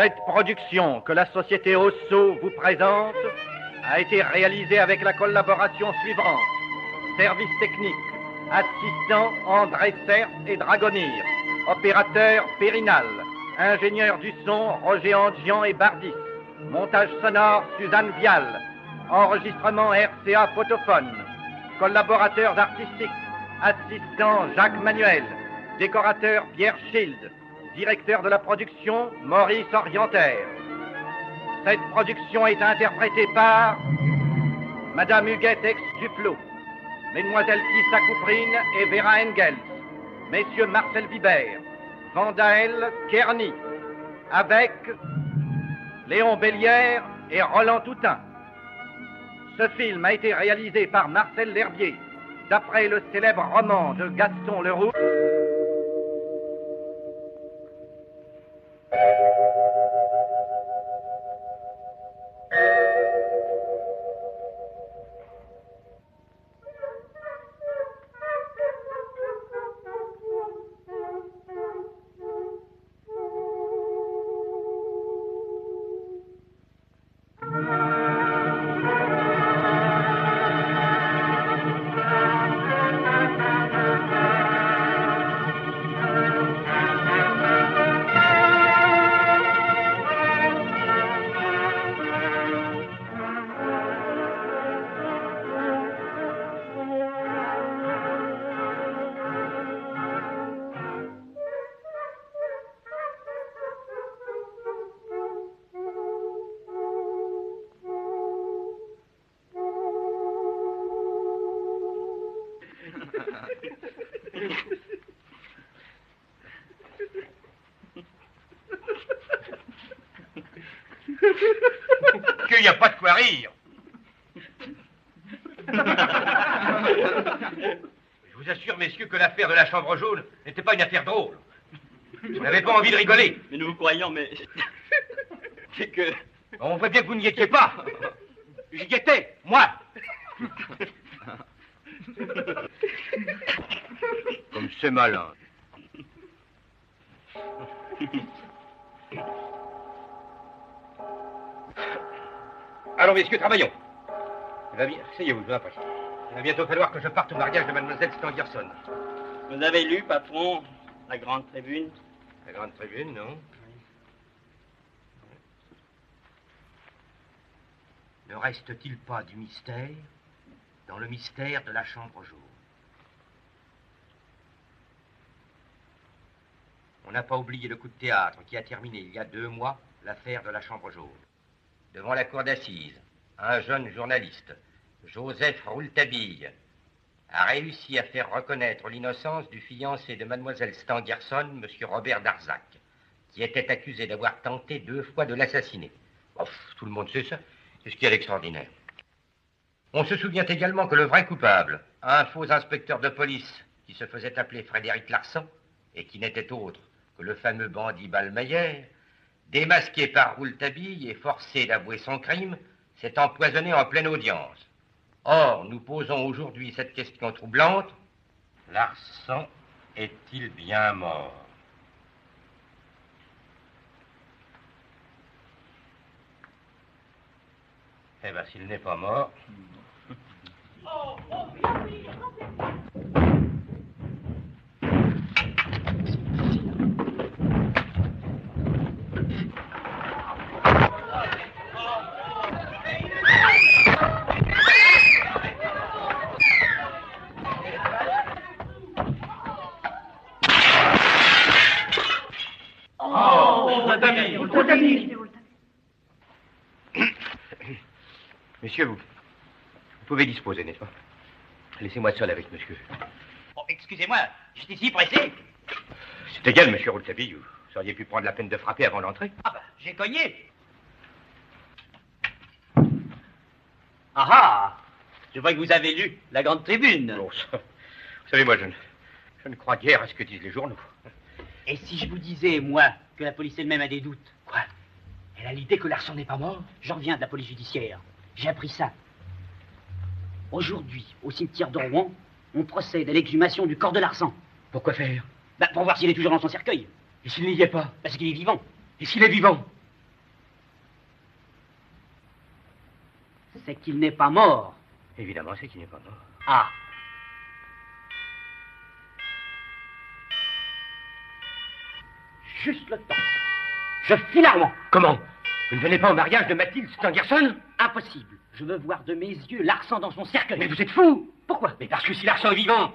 Cette production que la société Osso vous présente a été réalisée avec la collaboration suivante. Service technique, assistant André Cerf et Dragonir, opérateur Périnal, ingénieur du son Roger Angian et Bardis, montage sonore Suzanne Vial, enregistrement RCA Photophone, collaborateurs artistiques, assistant Jacques Manuel, décorateur Pierre Schild, directeur de la production Maurice Orientaire. Cette production est interprétée par Madame Huguette Ex-Duflo, Mesdemoiselles Tissa Couprine et Vera Engels, Messieurs Marcel Vibert, Vandael Kerny, avec Léon Bellière et Roland Toutain. Ce film a été réalisé par Marcel L'Herbier, d'après le célèbre roman de Gaston Leroux. Qu'il n'y a pas de quoi rire. Je vous assure, messieurs, que l'affaire de la chambre jaune n'était pas une affaire drôle. Vous n'avez pas envie de rigoler. Mais nous vous croyons, mais... c'est que... On voit bien que vous n'y étiez pas. J'y étais, moi. Comme c'est malin. Allons, messieurs, travaillons. Il va bien... Asseyez-vous, je m'approche. Il va bientôt falloir que je parte au mariage de mademoiselle Stangerson. Vous avez lu, patron, la grande tribune? La grande tribune, non? Ne reste-t-il pas du mystère dans le mystère de la chambre jaune? On n'a pas oublié le coup de théâtre qui a terminé il y a 2 mois l'affaire de la chambre jaune. Devant la cour d'assises, un jeune journaliste, Joseph Rouletabille, a réussi à faire reconnaître l'innocence du fiancé de mademoiselle Stangerson, monsieur Robert Darzac, qui était accusé d'avoir tenté 2 fois de l'assassiner. Tout le monde sait ça. C'est ce qu'il y a d'extraordinaire. On se souvient également que le vrai coupable, un faux inspecteur de police qui se faisait appeler Frédéric Larsan et qui n'était autre que le fameux bandit Ballmeyer, démasqué par Rouletabille et forcé d'avouer son crime, s'est empoisonné en pleine audience. Or, nous posons aujourd'hui cette question troublante. Larsan est-il bien mort? Eh bien, s'il n'est pas mort... Monsieur, vous pouvez disposer, n'est-ce pas? Laissez-moi seul avec monsieur. Oh, excusez-moi, j'étais si pressé. C'est égal, monsieur Rouletabille. Vous auriez pu prendre la peine de frapper avant d'entrer. Ah ben, j'ai cogné. Ah ah! Je vois que vous avez lu la grande tribune. Oh, ça, vous savez, moi, je ne crois guère à ce que disent les journaux. Et si je vous disais, moi, que la police elle-même a des doutes? Quoi? Elle a l'idée que Larsan n'est pas mort? J'en reviens de la police judiciaire. J'ai appris ça. Aujourd'hui, au cimetière de Rouen, on procède à l'exhumation du corps de Larsan. Pourquoi faire? Pour voir s'il est toujours dans son cercueil. Et s'il n'y est pas? Parce qu'il est vivant. Et s'il est vivant? C'est qu'il n'est pas mort. Évidemment, c'est qu'il n'est pas mort. Ah. Juste le temps. Je file à Rouen. Comment? Vous ne venez pas au mariage de Mathilde Stangerson? Impossible. Je veux voir de mes yeux Larsan dans son cercueil. Mais vous êtes fou! Pourquoi? Mais parce que si Larsan est vivant,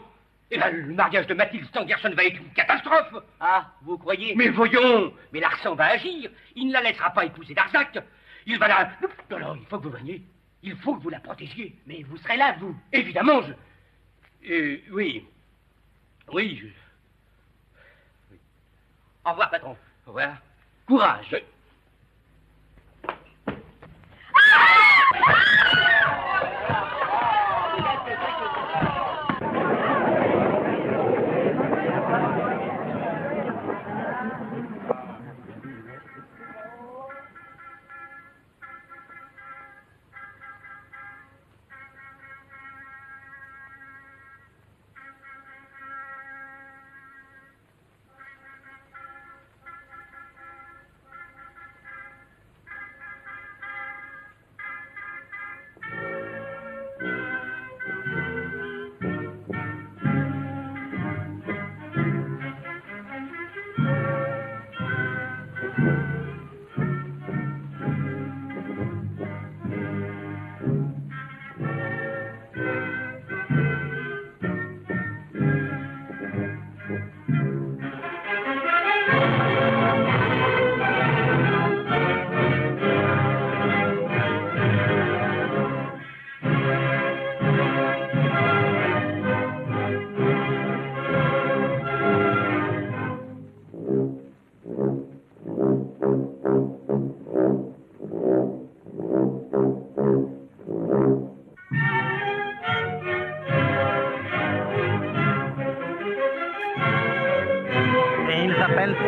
eh ben, le mariage de Mathilde Stangerson va être une catastrophe! Ah, vous croyez? Mais voyons! Mais Larsan va agir! Il ne la laissera pas épouser Darzac! Il va la... Alors, il faut que vous veniez. Il faut que vous la protégiez. Mais vous serez là, vous. Évidemment, oui. Oui, je... Au revoir, patron. Au revoir. Courage!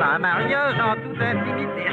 Un mariage en toute intimité.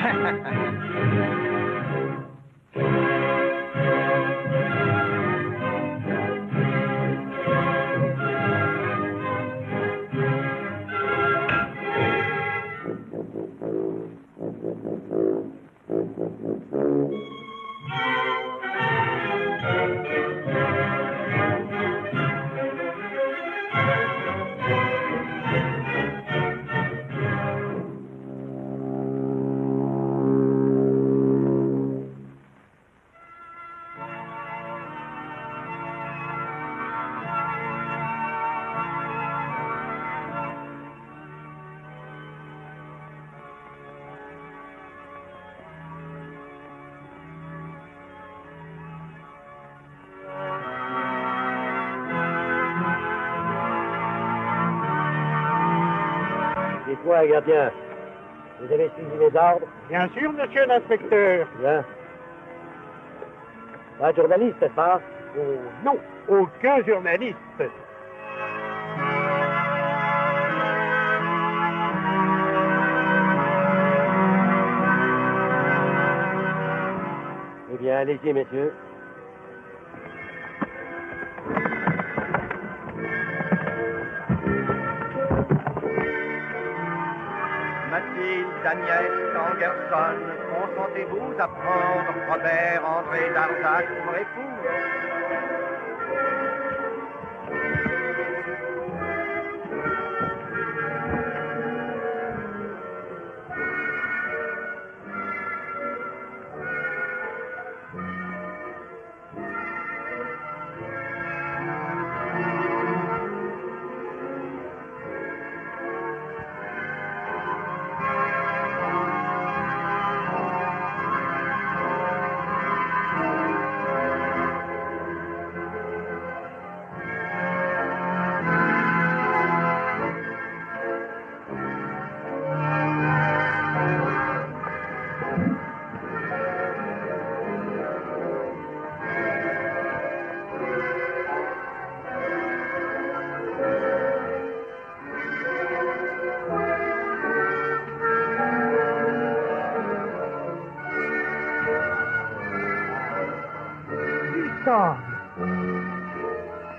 Dites-moi, gardien, vous avez suivi les ordres? Bien sûr, monsieur l'inspecteur. Bien. Pas de journaliste, n'est-ce pas? Oh, non, aucun journaliste. Eh bien, allez-y, messieurs. Mathilde Agnès Stangerson, consentez-vous à prendre Robert André Darzac pour époux?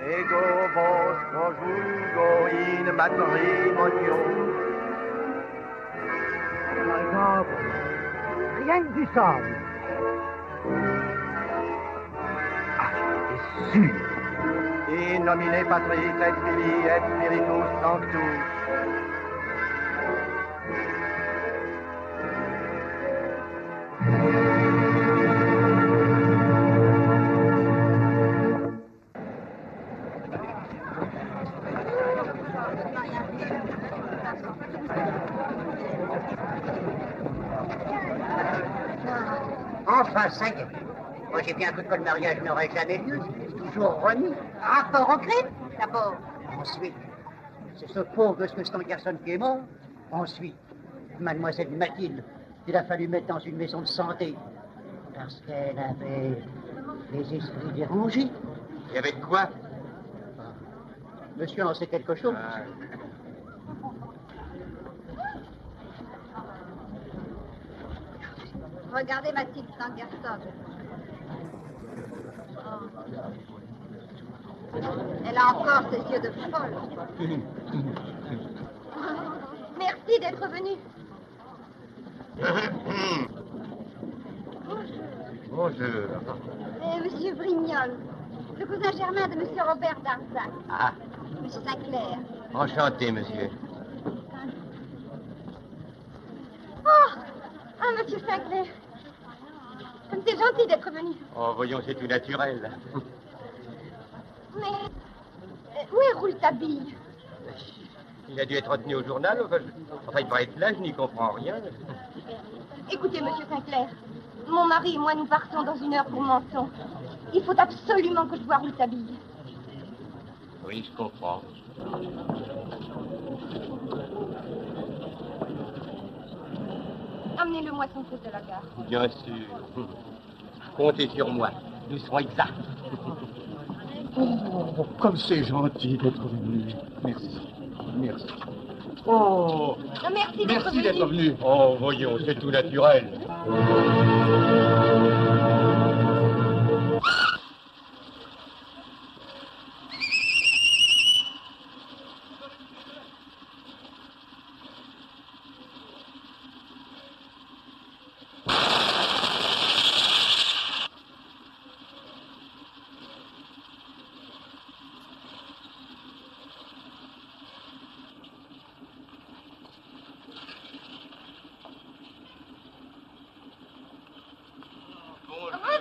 Ego vos conjugo in matrimonio. Rien que du sable. Ah, C'est sûr. In nomine Patris et Filii et Spiritus Sanctus. Enfin, ça y est. Moi, j'ai bien cru que le mariage n'aurait jamais lieu. C'est toujours remis. Rapport au crime, d'abord. Ensuite, c'est ce pauvre Gus Stangerson qui est mort. Ensuite, mademoiselle Mathilde, il a fallu mettre dans une maison de santé. Parce qu'elle avait les esprits dérangés. Et avec quoi? Monsieur en sait quelque chose. Regardez Mathilde Stangerson. Elle a encore ses yeux de folle. Merci d'être venu. Bonjour. Monsieur Brignol, le cousin germain de Monsieur Robert Darzac. Ah, Monsieur Sinclair. enchanté, monsieur. Monsieur Sinclair. Comme c'est gentil d'être venu. Oh, voyons, c'est tout naturel. Mais où est Rouletabille? Il a dû être retenu au journal. Enfin, il paraît être là, je n'y comprends rien. Écoutez, Monsieur Sinclair, mon mari et moi, nous partons dans 1 heure pour Menton. Il faut absolument que je voie Rouletabille. Oui, je comprends. Amenez-le-moi son fils de la gare. Bien sûr. Comptez sur moi. Nous serons exacts. Oh, comme c'est gentil d'être venu. Merci. Merci. Oh, Merci d'être merci d'être venu. Oh, voyons, c'est tout naturel.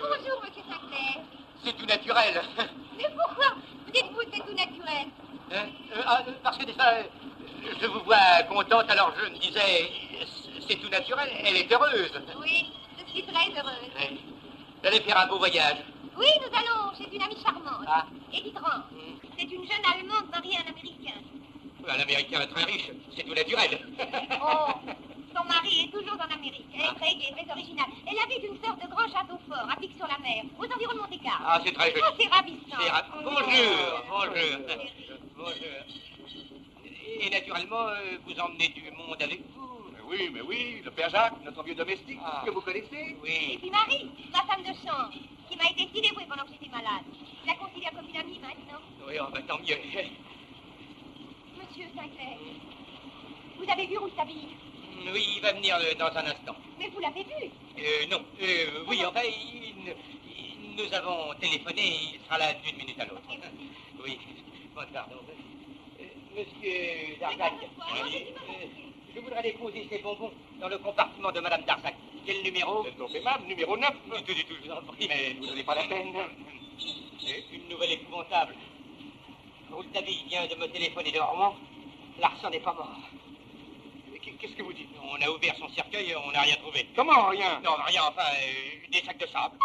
Bonjour, Monsieur Sinclair. C'est tout naturel. Mais pourquoi dites-vous c'est tout naturel? Parce que déjà, je vous vois contente, alors je me disais, c'est tout naturel, elle est heureuse. Oui, je suis très heureuse. Oui. J'allais faire un beau voyage. Oui, nous allons chez une amie charmante. Ah. Edith Rand. C'est une jeune Allemande mariée à un Américain. Un Américain très riche, c'est tout naturel. Oh, son mari est toujours en Amérique. Elle est très gaie, très originale. Elle habite une sorte de grand château fort à Pic-sur-la-Mer, aux environs de Monte-Carlo. Ah, c'est très joli. Oh, c'est ravissant. Bonjour. Et naturellement, vous emmenez du monde avec vous. Mais oui, le père Jacques, notre vieux domestique, que vous connaissez. Et Oui. puis Marie, ma femme de chambre, qui m'a été si dévouée pendant que j'étais malade. Je la considère comme une amie maintenant. Oui, oh, bah, tant mieux. Monsieur Sinclair, vous avez vu Rouletabille? Oui, il va venir dans un instant. Mais vous l'avez vu? Non. Oui, enfin, nous avons téléphoné, il sera là d'une minute à l'autre. Oui. Bon, pardon. Monsieur Darzac, je voudrais déposer ces bonbons dans le compartiment de Madame Darzac. Quel numéro? C'est trop aimable, numéro 9. Du tout, je vous en prie. Mais vous n'avez pas la peine. Une nouvelle épouvantable. Rouletabille vient de me téléphoner de Rouen. Larsan n'est pas mort. Qu'est-ce que vous dites? On a ouvert son cercueil et on n'a rien trouvé. Comment, rien? Non, rien, enfin, des sacs de sable.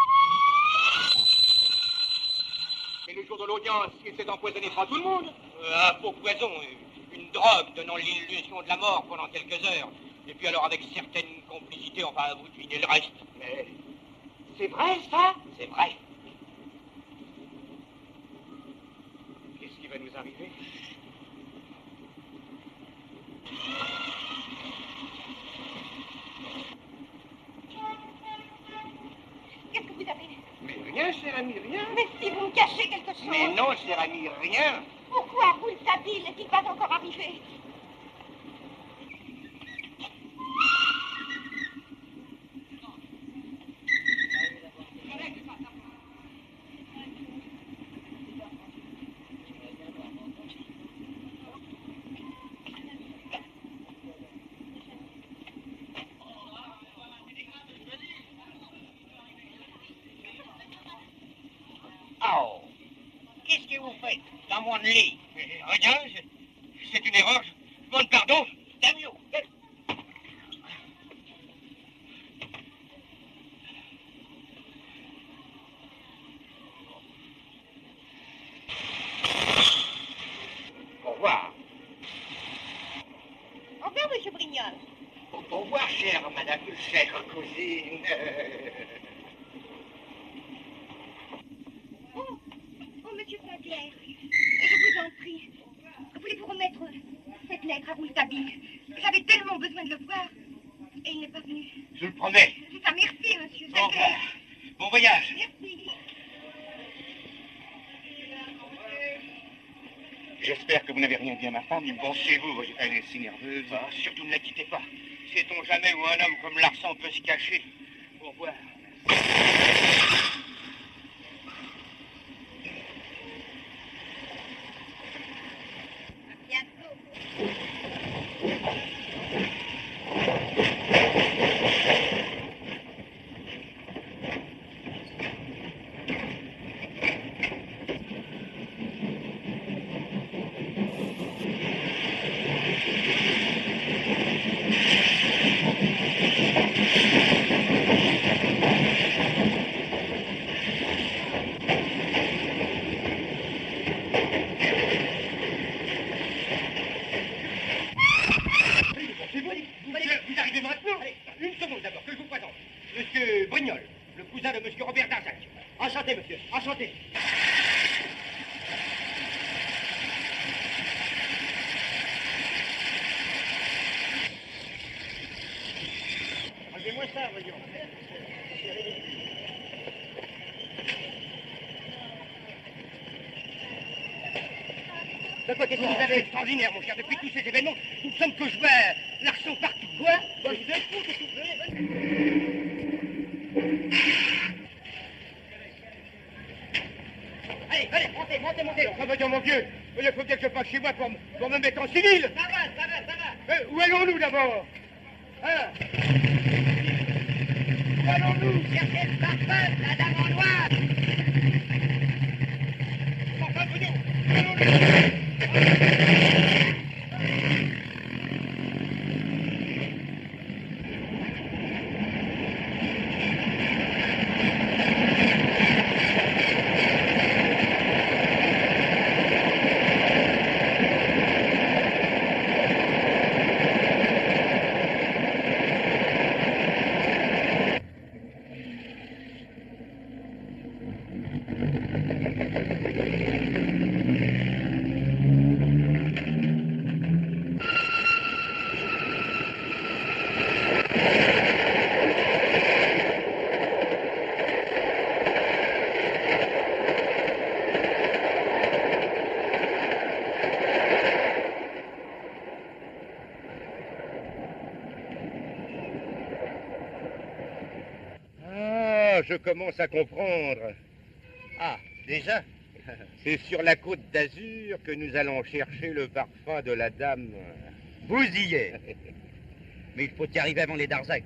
Mais le jour de l'audience, il s'est empoisonné devant tout le monde. Un faux poison, une drogue donnant l'illusion de la mort pendant quelques heures. Et puis alors, avec certaines complicités, enfin, vous devinez le reste. Mais c'est vrai, ça? C'est vrai. Qu'est-ce qui va nous arriver? Qu'est-ce que vous avez? Mais rien, cher ami, rien. Mais si vous me cachez quelque chose. Mais non, cher ami, rien. Pourquoi Rouletabille n'est-il pas encore arrivé? qu'est-ce que vous faites dans mon lit? Rien, c'est une erreur. Je demande pardon. Damio. Au revoir. Au revoir, monsieur Brignol. Au revoir, chère madame, chère cousine. Oh, monsieur Sinclair, je vous en prie, voulez-vous remettre cette lettre à Rouletabille? J'avais tellement besoin de le voir, et il n'est pas venu. Je le promets. C'est ça, merci, monsieur Au Sinclair. revoir. Bon voyage. Merci. J'espère que vous n'avez rien dit à ma femme. Pensez-vous, elle est si nerveuse. Ah, surtout ne la quittez pas. Sait-on jamais où un homme comme Larsan peut se cacher? Au revoir. Vous arrivez maintenant? Allez, une seconde d'abord, que je vous présente. Monsieur Brignol, le cousin de monsieur Robert Darzac. Enchanté, monsieur, enchanté. Enlevez-moi ça, voyons. De quoi qu'est-ce que vous avez? Extraordinaire, mon cher. Depuis tous ces événements, nous ne sommes que je vois Larsan partout. Quoi? Vous êtes fou, qu'est-ce que vous faites? Allez, montez. Ça va dire, mon vieux. Il faut bien que je passe chez moi pour me mettre en civil. Ça va. Où allons-nous d'abord? Hein? Où allons-nous? Cherchez le parfum, la dame en noir. Enfin, voyons, où allons-nous? Je commence à comprendre. Ah, déjà? C'est sur la côte d'Azur que nous allons chercher le parfum de la dame. Vous y êtes. Mais il faut y arriver avant les Darzac.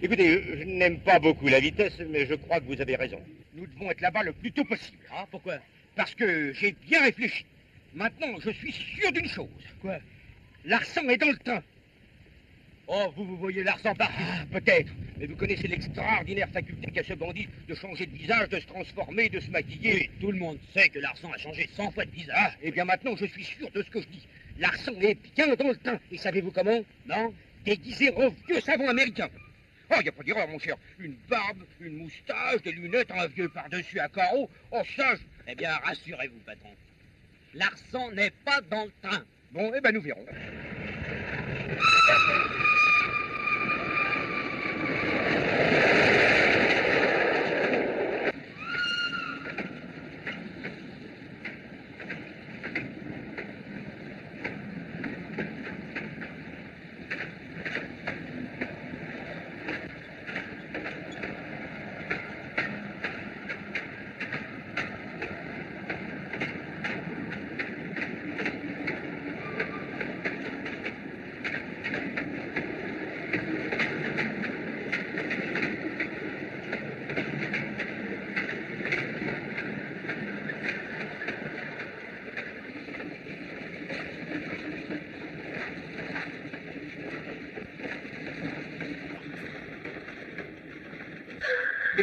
Écoutez, je n'aime pas beaucoup la vitesse, mais je crois que vous avez raison. Nous devons être là-bas le plus tôt possible. Ah, pourquoi? Parce que j'ai bien réfléchi. Maintenant, je suis sûr d'une chose. Quoi? Larsan est dans le train. Oh, vous voyez Larsan partout. Ah, peut-être. Mais vous connaissez l'extraordinaire faculté qu'a ce bandit de changer de visage, de se transformer, de se maquiller. Oui, tout le monde sait que Larsan a changé 100 fois de visage. Ah, eh bien maintenant, je suis sûr de ce que je dis. Larsan est bien dans le train. Et savez-vous comment? Non? Déguisé en vieux savant américain. Oh, il n'y a pas d'erreur, mon cher. Une barbe, une moustache, des lunettes, un vieux par-dessus à carreaux. Oh, ça, Eh bien, rassurez-vous, patron. Larsan n'est pas dans le train. Bon, eh ben, nous verrons.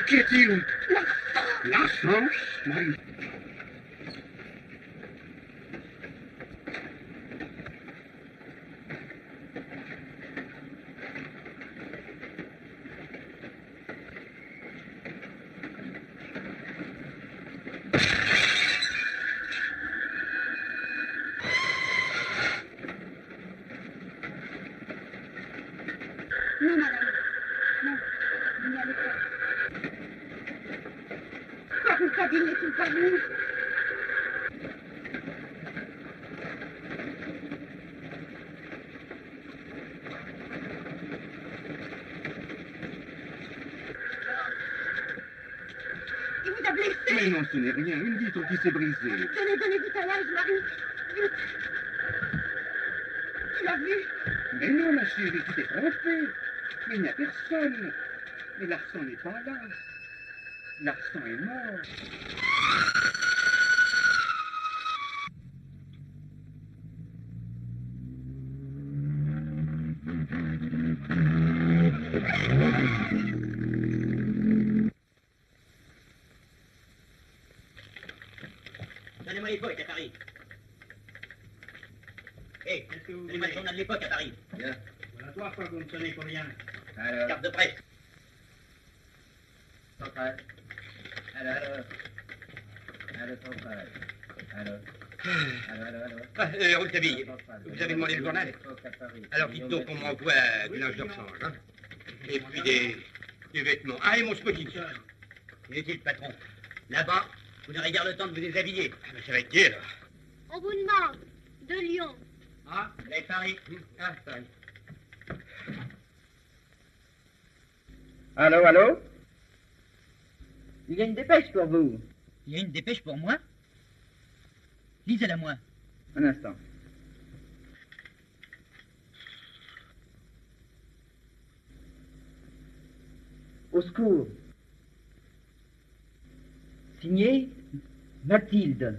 Qu'y a-t-il? La chance, Marie. Non, madame. Non, vous n'y allez pas. Pourquoi Rouletabille n'est-il pas venu? Il vous a blessé. Mais non, ce n'est rien. Une vitre qui s'est brisée. Donnez vite à l'âge, Marie. Vite. Tu l'as vu? Mais non, ma chérie, tu t'es trompée. Il n'y a personne. Mais Larsan n'est pas là. Larsan est mort. Donnez-moi l'époque à Paris. Hé, donnez-moi le journal de l'époque à Paris. Bien. Voilà toi, quoi, vous me sonnez pour rien. Alors, Carte de presse. central. Alors, central. Alors. Rouletabille, vous avez demandé le journal? Alors dites donc qu'on m'envoie du linge de rechange, hein? Et puis des vêtements. Ah, et mon smoking. Où est-il, patron? Là-bas, vous n'aurez guère le temps de vous déshabiller. Ah, mais ça va être gai, là. On vous demande de Lyon. Ah, vous avez Paris. Ah, Paris. Allô, allô? Il y a une dépêche pour vous. Il y a une dépêche pour moi? Lisez-la moi. Un instant. Au secours. Signé Mathilde.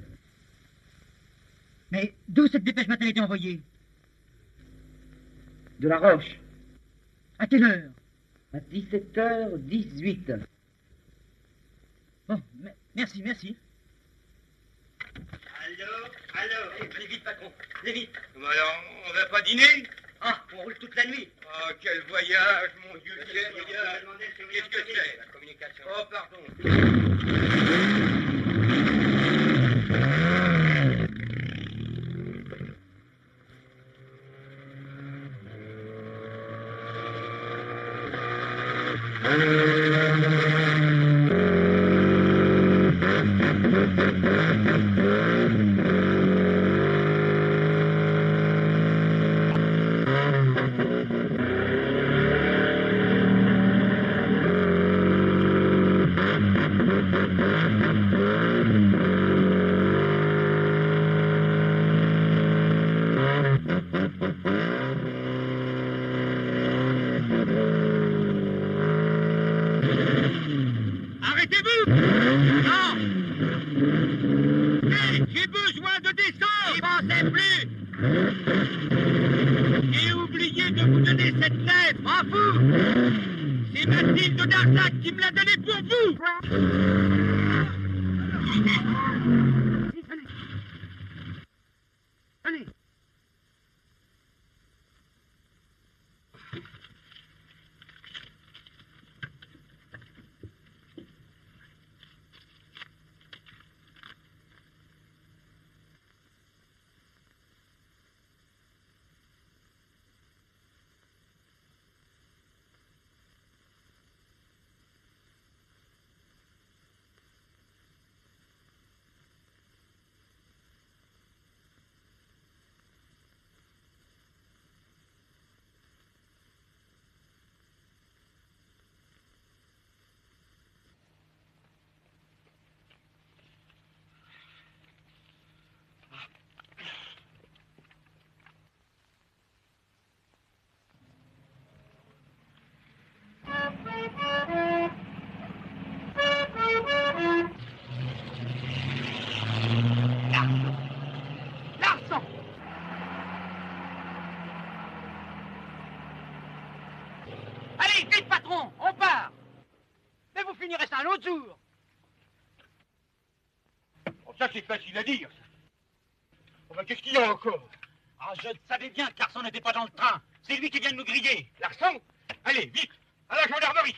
Mais d'où cette dépêche m'a-t-elle été envoyée? De la Roche. À quelle heure? À 17h18. Bon, merci. Allô? Allez vite, patron. Allez vite. Alors, on va pas dîner? Ah, on roule toute la nuit. Oh, quel voyage, mon Dieu, quel voyage. Qu'est-ce que c'est? La communication. Oh, pardon. Arrêtez-vous! Non! Hé, j'ai besoin de descendre! N'y pensez plus! J'ai oublié de vous donner cette lettre, m'en fous! C'est Mathilde d'Arzac qui me l'a donnée pour vous! Allez! retour. Oh, ça, c'est facile à dire, ça. Oh, ben, qu'est-ce qu'il y a encore? Ah, je savais bien que Larson n'était pas dans le train. C'est lui qui vient de nous griller. Larson? Allez, vite, à la gendarmerie.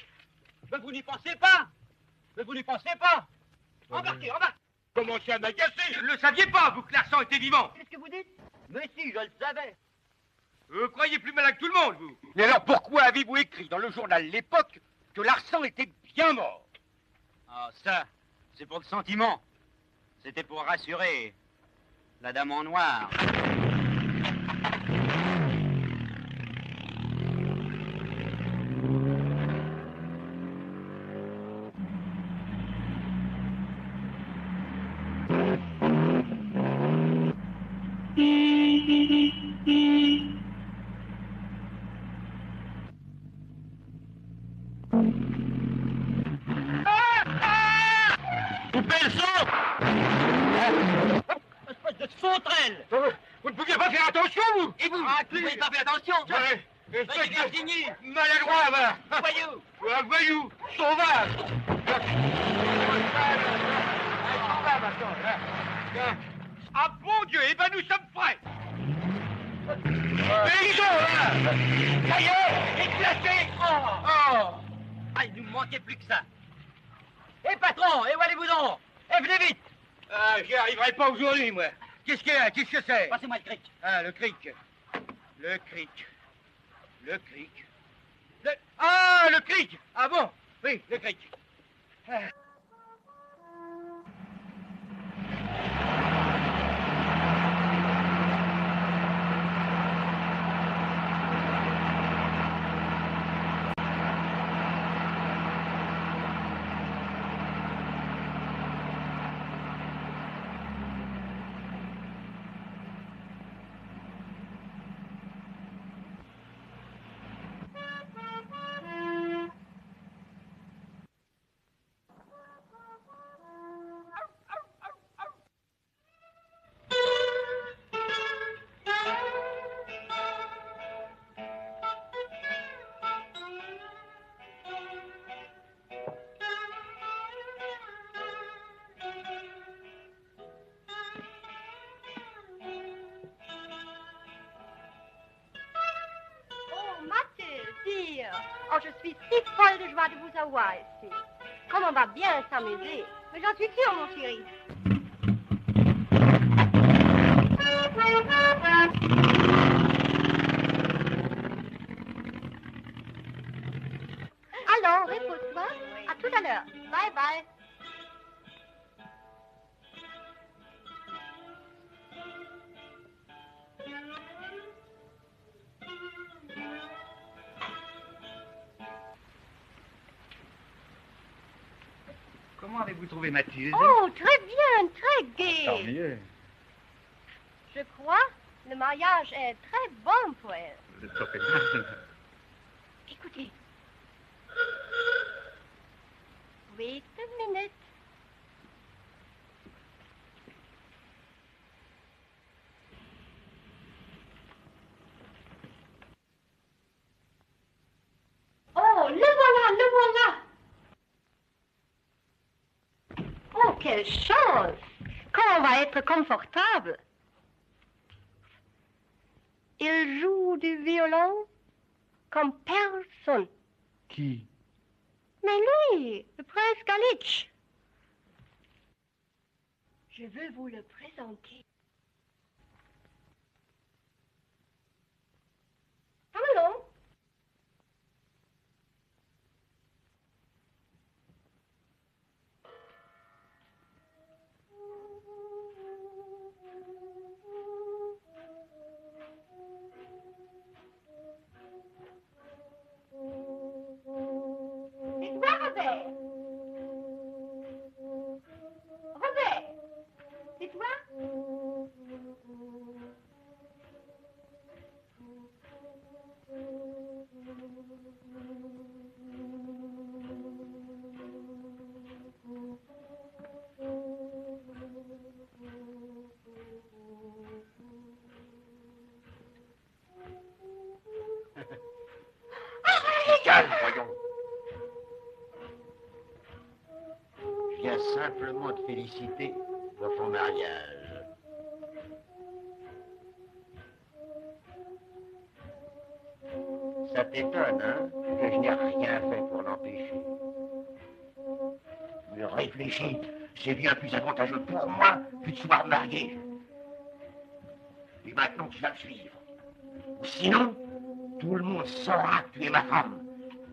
Mais vous n'y pensez pas. Mais vous n'y pensez pas. Embarquez, embarquez. Commencez à m'agacer. Vous ne le saviez pas, vous, que Larson était vivant? Qu'est-ce que vous dites? Mais si, je le savais. Vous croyez plus malin que tout le monde, vous. Mais alors, pourquoi avez-vous écrit dans le journal L'Époque que Larson était bien mort? Ah, ça, c'est pour le sentiment. C'était pour rassurer la dame en noir. Coupez le son! Espèce de sauterelle! Vous ne pouviez pas faire attention, vous! Et vous? Ah, vous n'avez pas fait attention! Ouais, espèce de Virginie! de maladroit, va! Voyou! Un voyou! Sauvage! Ah, bon Dieu! Eh ben, nous sommes prêts! Paysan, là! Ça y est! Éclaté! Oh! Ah, il nous manquait plus que ça! Eh, patron! Et où allez-vous donc? Eh, venez vite! Ah, j'y arriverai pas aujourd'hui, moi. Qu'est-ce qu'il y a? Qu'est-ce que c'est? Passez-moi le cric. Ah, le cric. Le cric. Le cric. Ah, le cric! Ah bon? Oui, le cric. Ah. Oh, je suis si folle de joie de vous avoir ici. Comme on va bien s'amuser. Mais j'en suis sûre, mon chéri. Alors, repose-toi. À tout à l'heure. Bye bye. Comment avez-vous trouvé Mathilde? Oh, très bien, très gai. Tant mieux. Je crois le mariage est très bon pour elle. Écoutez. Wait a minute. Oh, le voilà, le voilà. Oh, quelle chance! Quand on va être confortable. Il joue du violon comme personne. Qui? Mais lui, le prince Galitch. Je veux vous le présenter. Allons. Calme, voyons. féliciter pour ton mariage. Ça t'étonne, hein, que je n'ai rien fait pour l'empêcher. Mais réfléchis, c'est bien plus avantageux pour moi que de soir marié. Et maintenant, tu vas me suivre. Ou sinon, tout le monde saura que tu es ma femme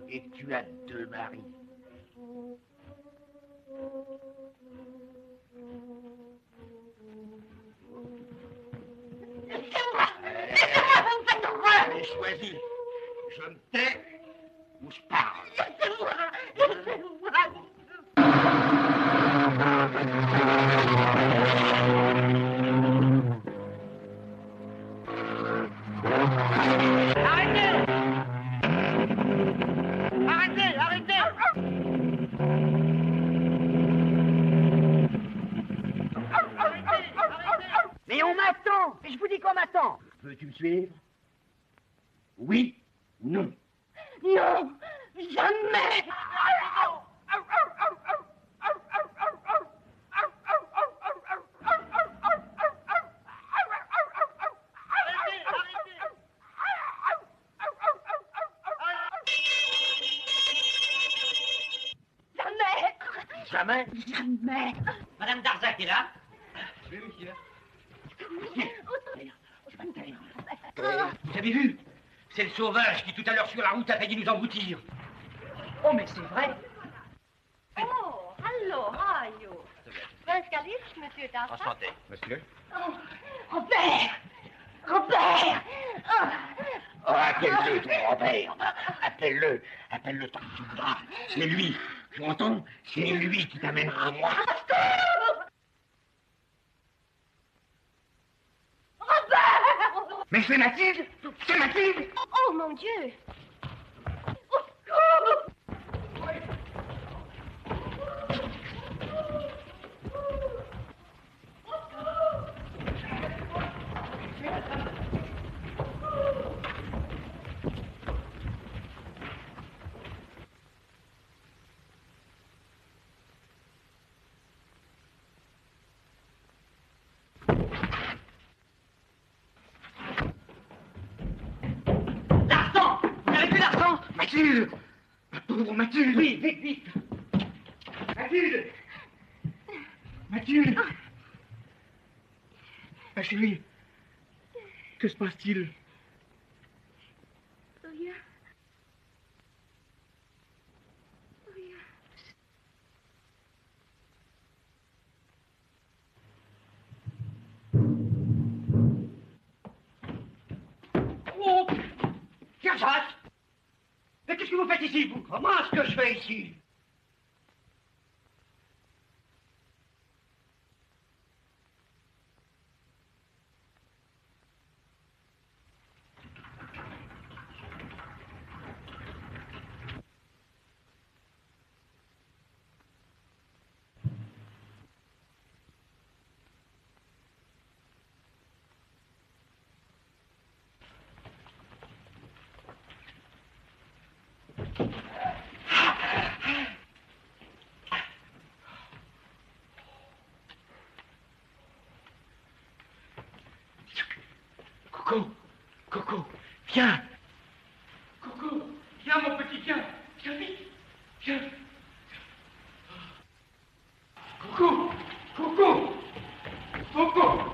et que tu as 2 maris. Allez, choisis. Je me tais ou je parle. Mais on m'attend. Mais je vous dis qu'on m'attend. Veux-tu me suivre? Oui ou non? Non, jamais. Jamais? Jamais. Madame Darzac est là? Oui, monsieur. Vous avez vu? C'est le sauvage qui, tout à l'heure sur la route, a failli nous engloutir. Oh, mais c'est vrai. Oh, hallo, Hajo. Fresca Licht, monsieur Darzac. Enchanté. Monsieur? Oh, Robert. Robert. Oh, appelle-le, ton Robert. Appelle-le. Appelle-le tant que tu voudras. C'est lui. Tu entends? C'est lui qui t'amènera à moi. Robert. Mais c'est Mathilde! C'est Mathilde! Oh, mon Dieu. Mathilde! Ma pauvre Mathilde! Oui, vite, vite. Mathilde! Mathilde! Ma chérie, que se passe-t-il? Rien. Rien. Oh! Qu'est-ce Mais qu'est-ce que vous faites ici, vous? Comment est-ce que je fais ici? Coco, Coco, viens. Coco, viens mon petit, viens. Viens vite, viens. Coco, Coco, Coco.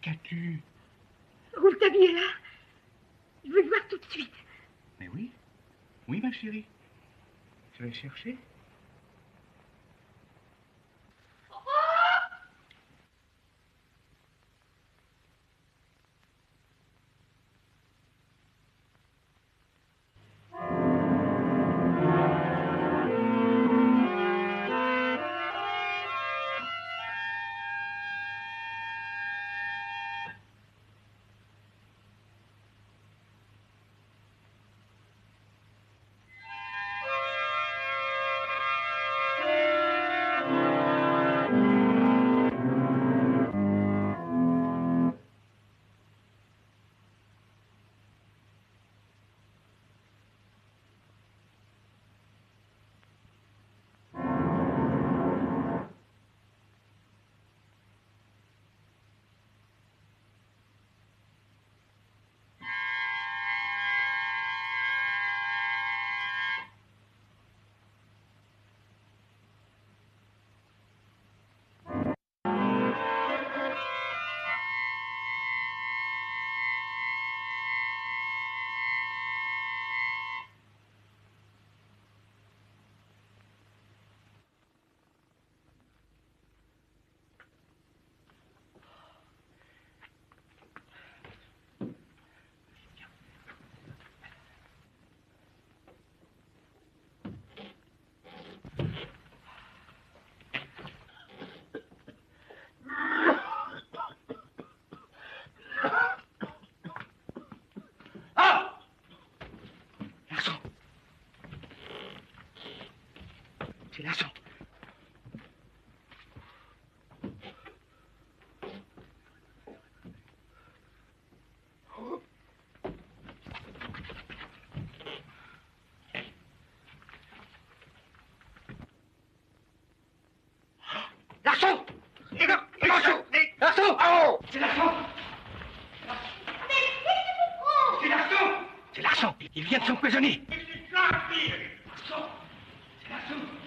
Qu'as-tu? Rouletabille est là. Je veux le voir tout de suite. Mais oui. Oui, ma chérie. Je vais le chercher. C'est Larsan. Larsan! Larsan! Larsan! Oh! C'est Larsan! C'est Larsan! C'est Larsan! Il vient de s'empoisonner!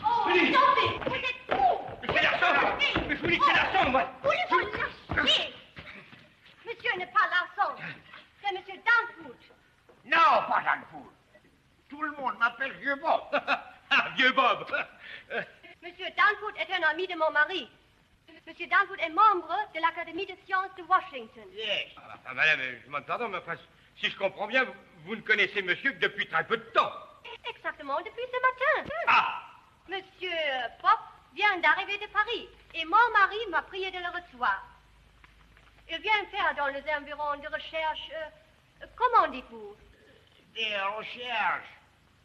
Oh, attendez! Vous êtes fou! C'est Larsan! Mais je vous dis que c'est Larsan, moi! Vous les faut lâcher! Monsieur n'est pas Larsan. C'est monsieur Danfoot. Non, pas Danfoot. Tout le monde m'appelle Vieux Bob. Ah, Vieux Bob! Monsieur Danfoot est un ami de mon mari. Monsieur Danfoot est membre de l'Académie de sciences de Washington. Ah, madame, je demande pardon, mais enfin, si je comprends bien, vous ne connaissez monsieur que depuis très peu de temps. Exactement, depuis ce matin. Ah! Monsieur Pop vient d'arriver de Paris et mon mari m'a prié de le recevoir. Il vient faire dans les environs de recherche, comment dites-vous? Des recherches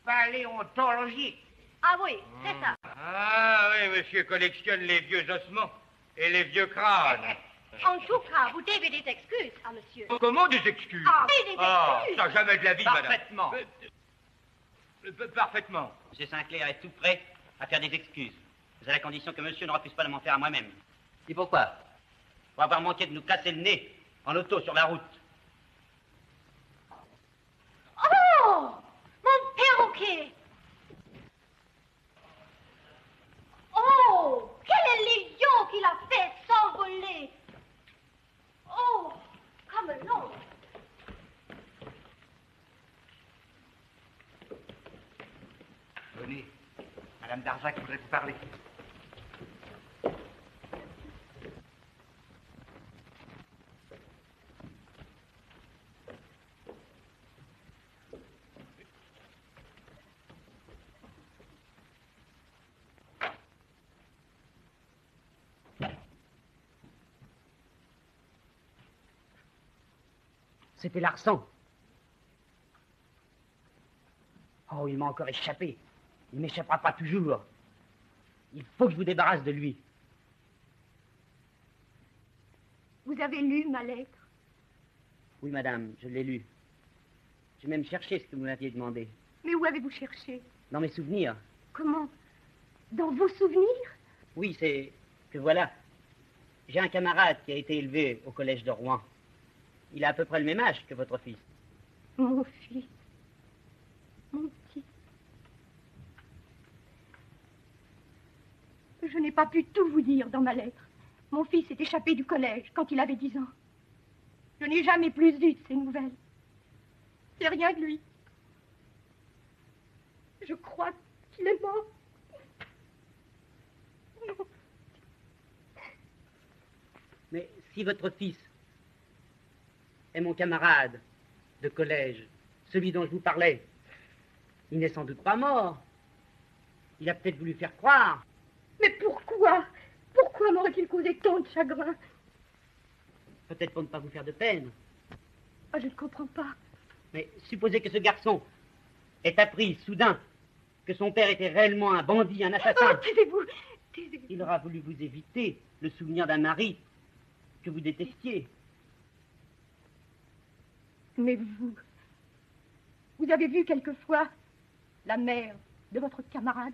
paléontologiques. Ah oui, c'est ça. Ah oui, monsieur collectionne les vieux ossements et les vieux crânes. En tout cas, vous devez des excuses à monsieur. Comment des excuses? Ah oui, des excuses. Ah, ça jamais de la vie, Parfaitement. madame. Parfaitement. Monsieur Sinclair est tout prêt à faire des excuses. C'est à la condition que monsieur ne refuse pas de m'en faire à moi-même. Et pourquoi? Pour avoir manqué de nous casser le nez en auto sur la route. Oh! Mon perroquet! Oh! Quel est l'idiot qui l'a fait s'envoler! Oh! Comme l'autre! Venez, madame Darzac voudrait vous parler. C'était Larsan. Oh, il m'a encore échappé. Il ne m'échappera pas toujours. Il faut que je vous débarrasse de lui. Vous avez lu ma lettre? Oui, madame, je l'ai lu. J'ai même cherché ce que vous m'aviez demandé. Mais où avez-vous cherché? Dans mes souvenirs. Comment? Dans vos souvenirs? Oui, c'est que voilà. J'ai un camarade qui a été élevé au collège de Rouen. Il a à peu près le même âge que votre fils. Mon fils. Mon petit. Je n'ai pas pu tout vous dire dans ma lettre. Mon fils s'est échappé du collège quand il avait 10 ans. Je n'ai jamais plus eu de ses nouvelles. C'est rien de lui. Je crois qu'il est mort. Non. Mais si votre fils est mon camarade de collège, celui dont je vous parlais, il n'est sans doute pas mort. Il a peut-être voulu faire croire. Mais pourquoi? Pourquoi m'aurait-il causé tant de chagrin? Peut-être pour ne pas vous faire de peine. Ah, je ne comprends pas. Mais supposez que ce garçon ait appris soudain que son père était réellement un bandit, un assassin. Oh, taisez-vous, taisez-vous. Il aura voulu vous éviter le souvenir d'un mari que vous détestiez. Mais vous avez vu quelquefois la mère de votre camarade?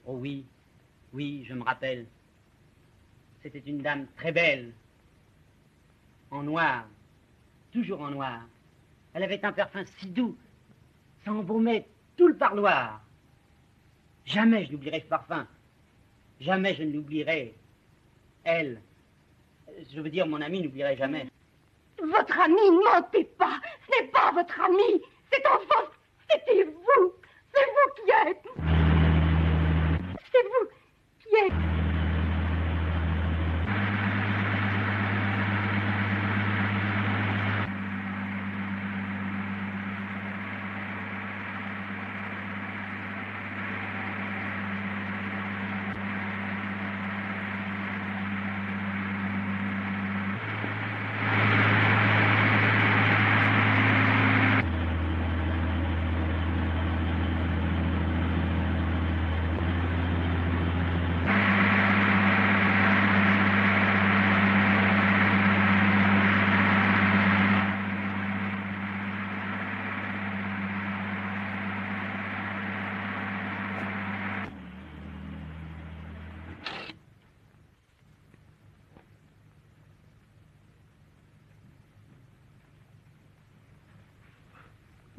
Oh oui, oui, je me rappelle. C'était une dame très belle, en noir, toujours en noir. Elle avait un parfum si doux, ça embaumait tout le parloir. Jamais je n'oublierai ce parfum. Jamais je ne l'oublierai. Elle, je veux dire, mon ami n'oublierait jamais. Votre ami, ne mentez pas. Ce n'est pas votre ami. Cet enfant, c'était vous. C'est vous qui êtes. C'est vous qui êtes.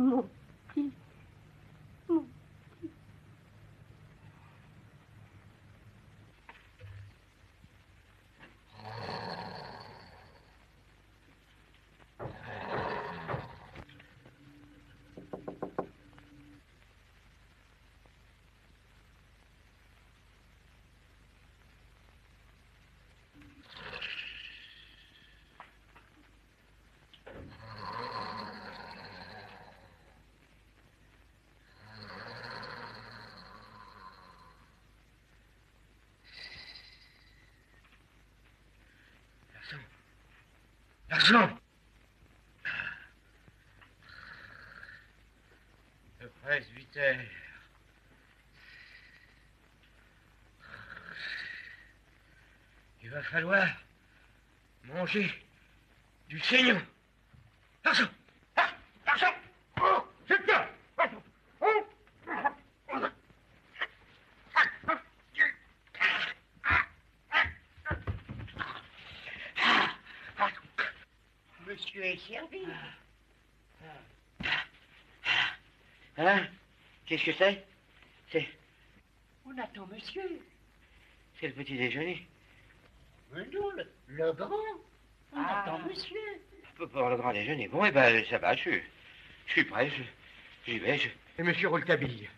Mon petit. Mon... Garçon! Le presbytère. Il va falloir manger du saignant. Garçon! Garçon! Oh! C'est bien! Monsieur est servi. Hein? Qu'est-ce que c'est? On attend monsieur. C'est le petit déjeuner. Mais non, le grand. On attend monsieur. Pour le grand déjeuner. Bon, eh ben, ça va, je suis prêt, j'y vais. Et monsieur Rouletabille?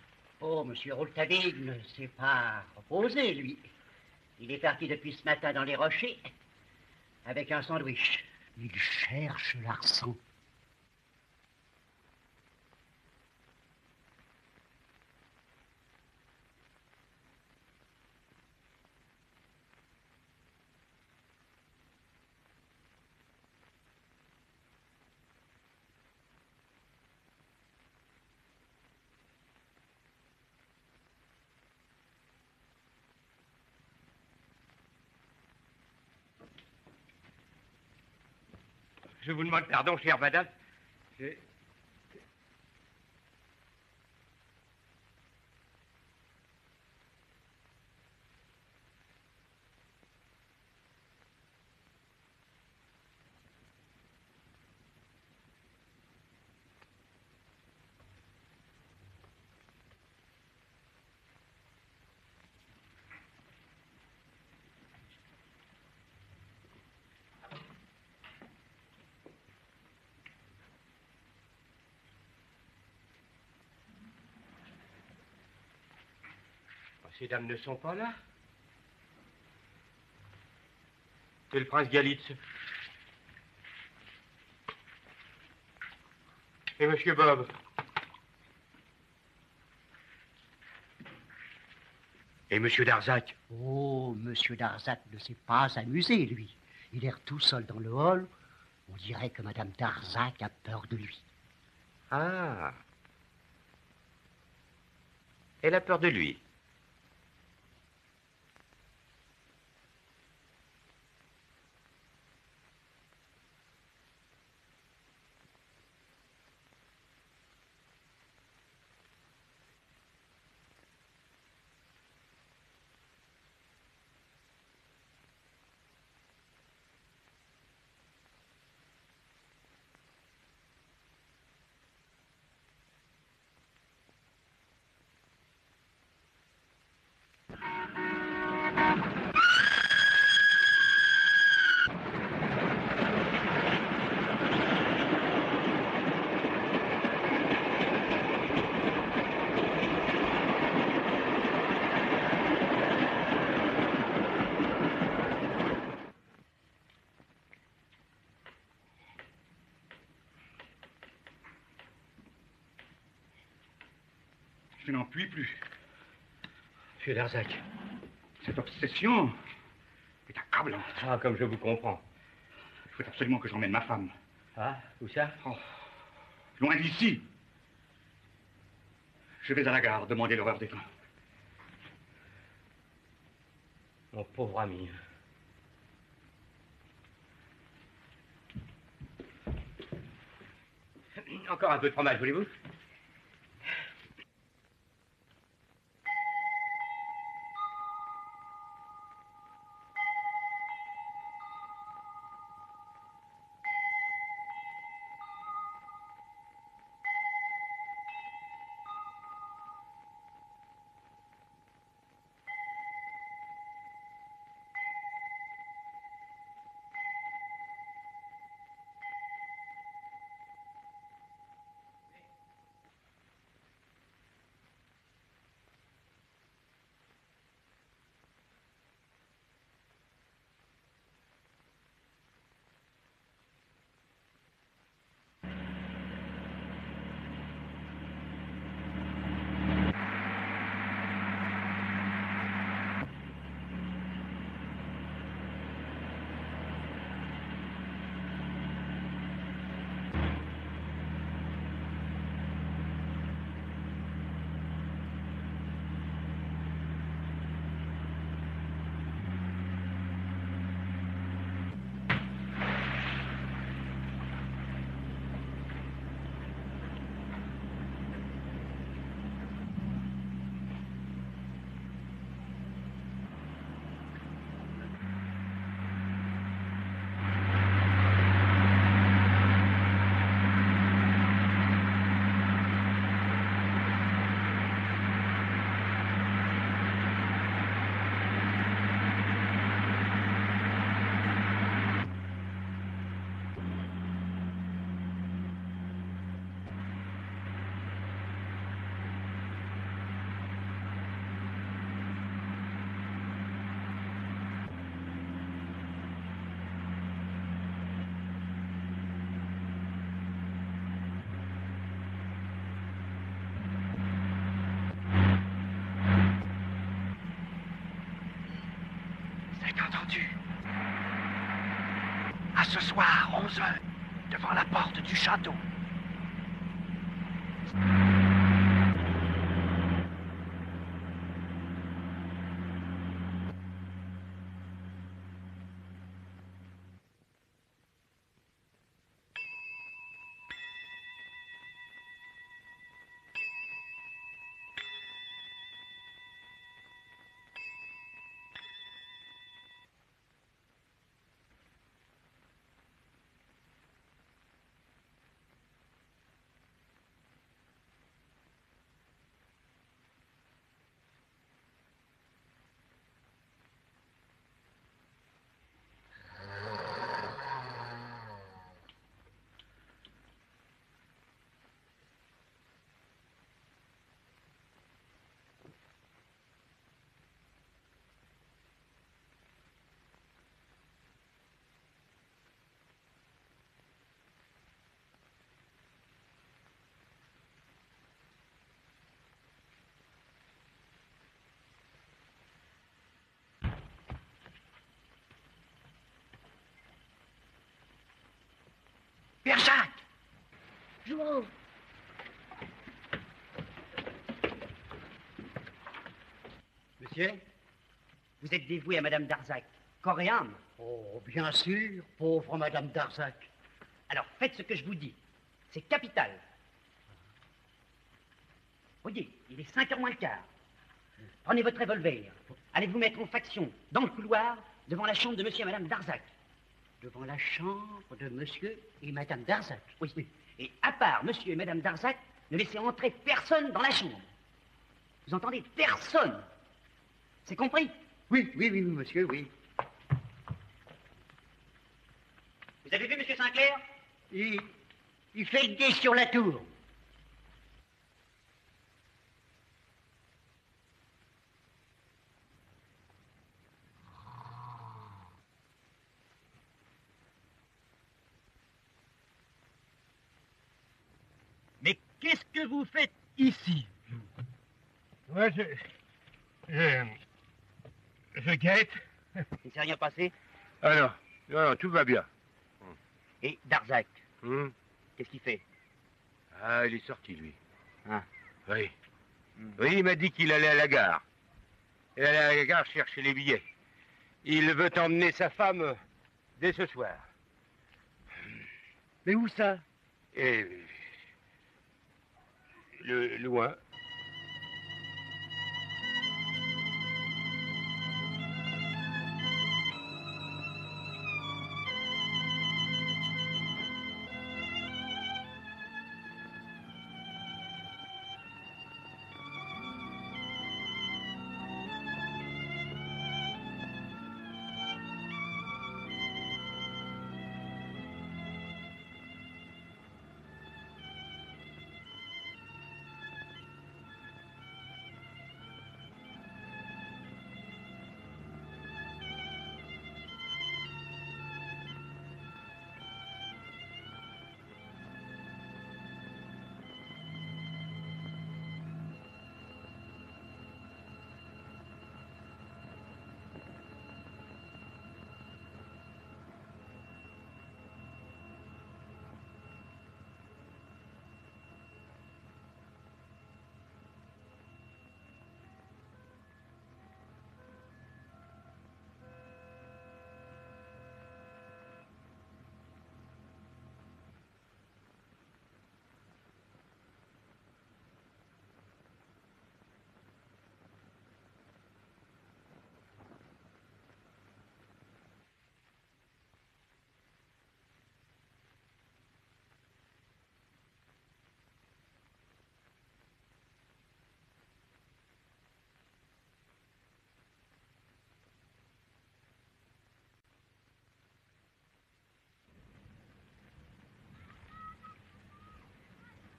Oh, monsieur Rouletabille ne s'est pas reposé, lui. Il est parti depuis ce matin dans les rochers avec un sandwich. Il cherche Larsan. Je vous demande pardon, chère madame. Ces dames ne sont pas là. C'est le prince Galitz. Et monsieur Bob. Et monsieur Darzac. Oh, monsieur Darzac ne s'est pas amusé, lui. Il est tout seul dans le hall. On dirait que madame Darzac a peur de lui. Ah. Elle a peur de lui. Je n'en puis plus. Monsieur Darzac. Cette obsession est accablante. Ah, comme je vous comprends. Il faut absolument que j'emmène ma femme. Ah, où ça? Oh, loin d'ici. Je vais à la gare demander l'horreur des trains. Mon pauvre ami. Encore un peu de fromage, voulez-vous? ce soir, 11 heures, devant la porte du château. Père Jacques! J'ouvre. Monsieur, vous êtes dévoué à Madame Darzac, corps et âme. Oh, bien sûr, pauvre Madame Darzac. Alors faites ce que je vous dis. C'est capital. Voyez, il est 5 heures moins le quart. Prenez votre revolver. Allez vous mettre en faction, dans le couloir, devant la chambre de monsieur et Madame Darzac. Devant la chambre de monsieur et Madame Darzac. Oui, oui. Et à part monsieur et Madame Darzac, ne laissez entrer personne dans la chambre. Vous entendez? Personne. C'est compris? Oui, oui, oui, monsieur, oui. Vous avez vu monsieur Sinclair? Il fait le guet sur la tour. Mais qu'est-ce que vous faites ici? Moi, je guette. Il ne s'est rien passé? Ah non, non, tout va bien. Et Darzac, qu'est-ce qu'il fait? Ah, il est sorti, lui. Ah. Oui. Oui, il m'a dit qu'il allait à la gare. Il allait à la gare chercher les billets. Il veut emmener sa femme dès ce soir. Mais où ça? Et... loin.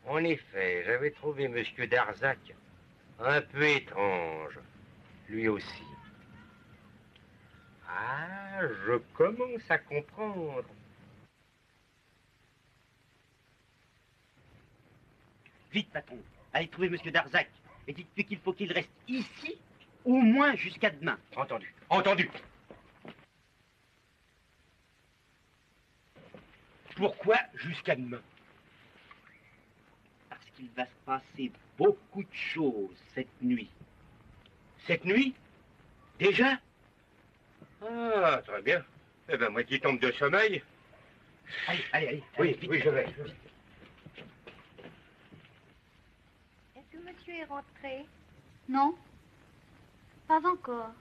En effet, j'avais trouvé M. Darzac un peu étrange, lui aussi. Ah, je commence à comprendre. Vite, patron, allez trouver M. Darzac et dites-lui qu'il faut qu'il reste ici, au moins jusqu'à demain. Entendu, entendu. pourquoi jusqu'à demain? Parce qu'il va se passer beaucoup de choses cette nuit. Cette nuit? Déjà? Ah, très bien. Eh ben, moi qui tombe de sommeil. Allez. Oui, je vais. Est-ce que monsieur est rentré? Non, pas encore.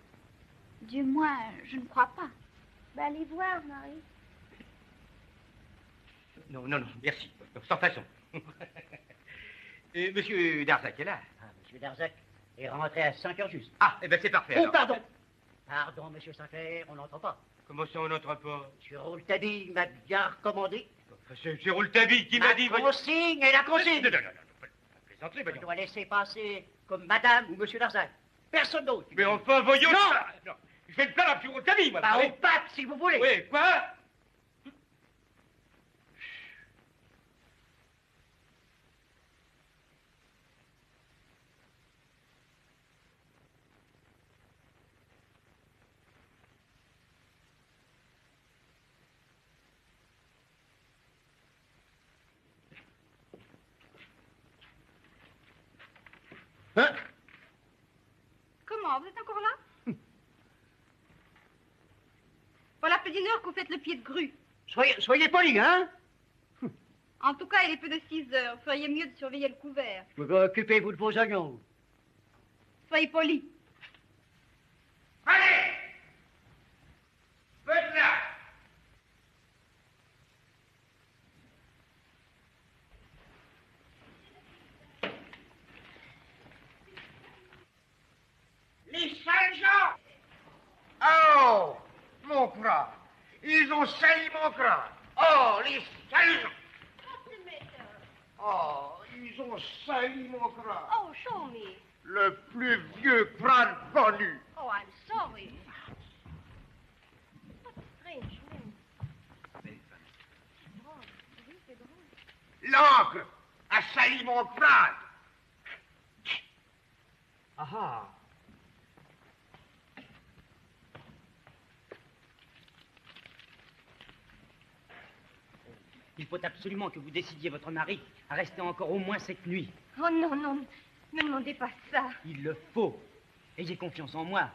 Du moins, je ne crois pas. Ben, allez voir, Marie. Non, merci. Sans façon. Monsieur Darzac est là. Ah, monsieur Darzac est rentré à 5 heures juste. Ah, eh ben c'est parfait. Oh, alors. pardon. Pardon, monsieur Sinclair, on n'entend pas. Comment ça, on n'entre pas? Monsieur Rouletabille m'a bien recommandé. C'est Rouletabille qui m'a dit... La consigne et la consigne. Non, plaisanterie, Je dois laisser passer comme madame ou monsieur Darzac. Personne d'autre. Mais enfin, voyons... Non. Non, je vais le plaindre à monsieur Rouletabille, moi. Bah, au pape, si vous voulez. Oui, quoi? Hein? Comment, vous êtes encore là? Voilà plus d'une heure que vous faites le pied de grue. Soyez poli, hein? En tout cas, il est peu de 6 heures. Vous feriez mieux de surveiller le couvert. Occupez-vous de vos oignons. Soyez poli. Allez! Faites là! Les sales gens! Oh! Mon crâne! Ils ont sali mon crâne! Oh, les sales gens! Oh, ils ont sali mon crâne! Oh, show me. Le plus vieux crâne connu! Oh, I'm sorry. What a strange name. Oh, oui, c'est drôle. L'oncle a sali mon crâne! Ah. Il faut absolument que vous décidiez votre mari à rester encore au moins cette nuit. Oh non, non, ne demandez pas ça. Il le faut. Ayez confiance en moi.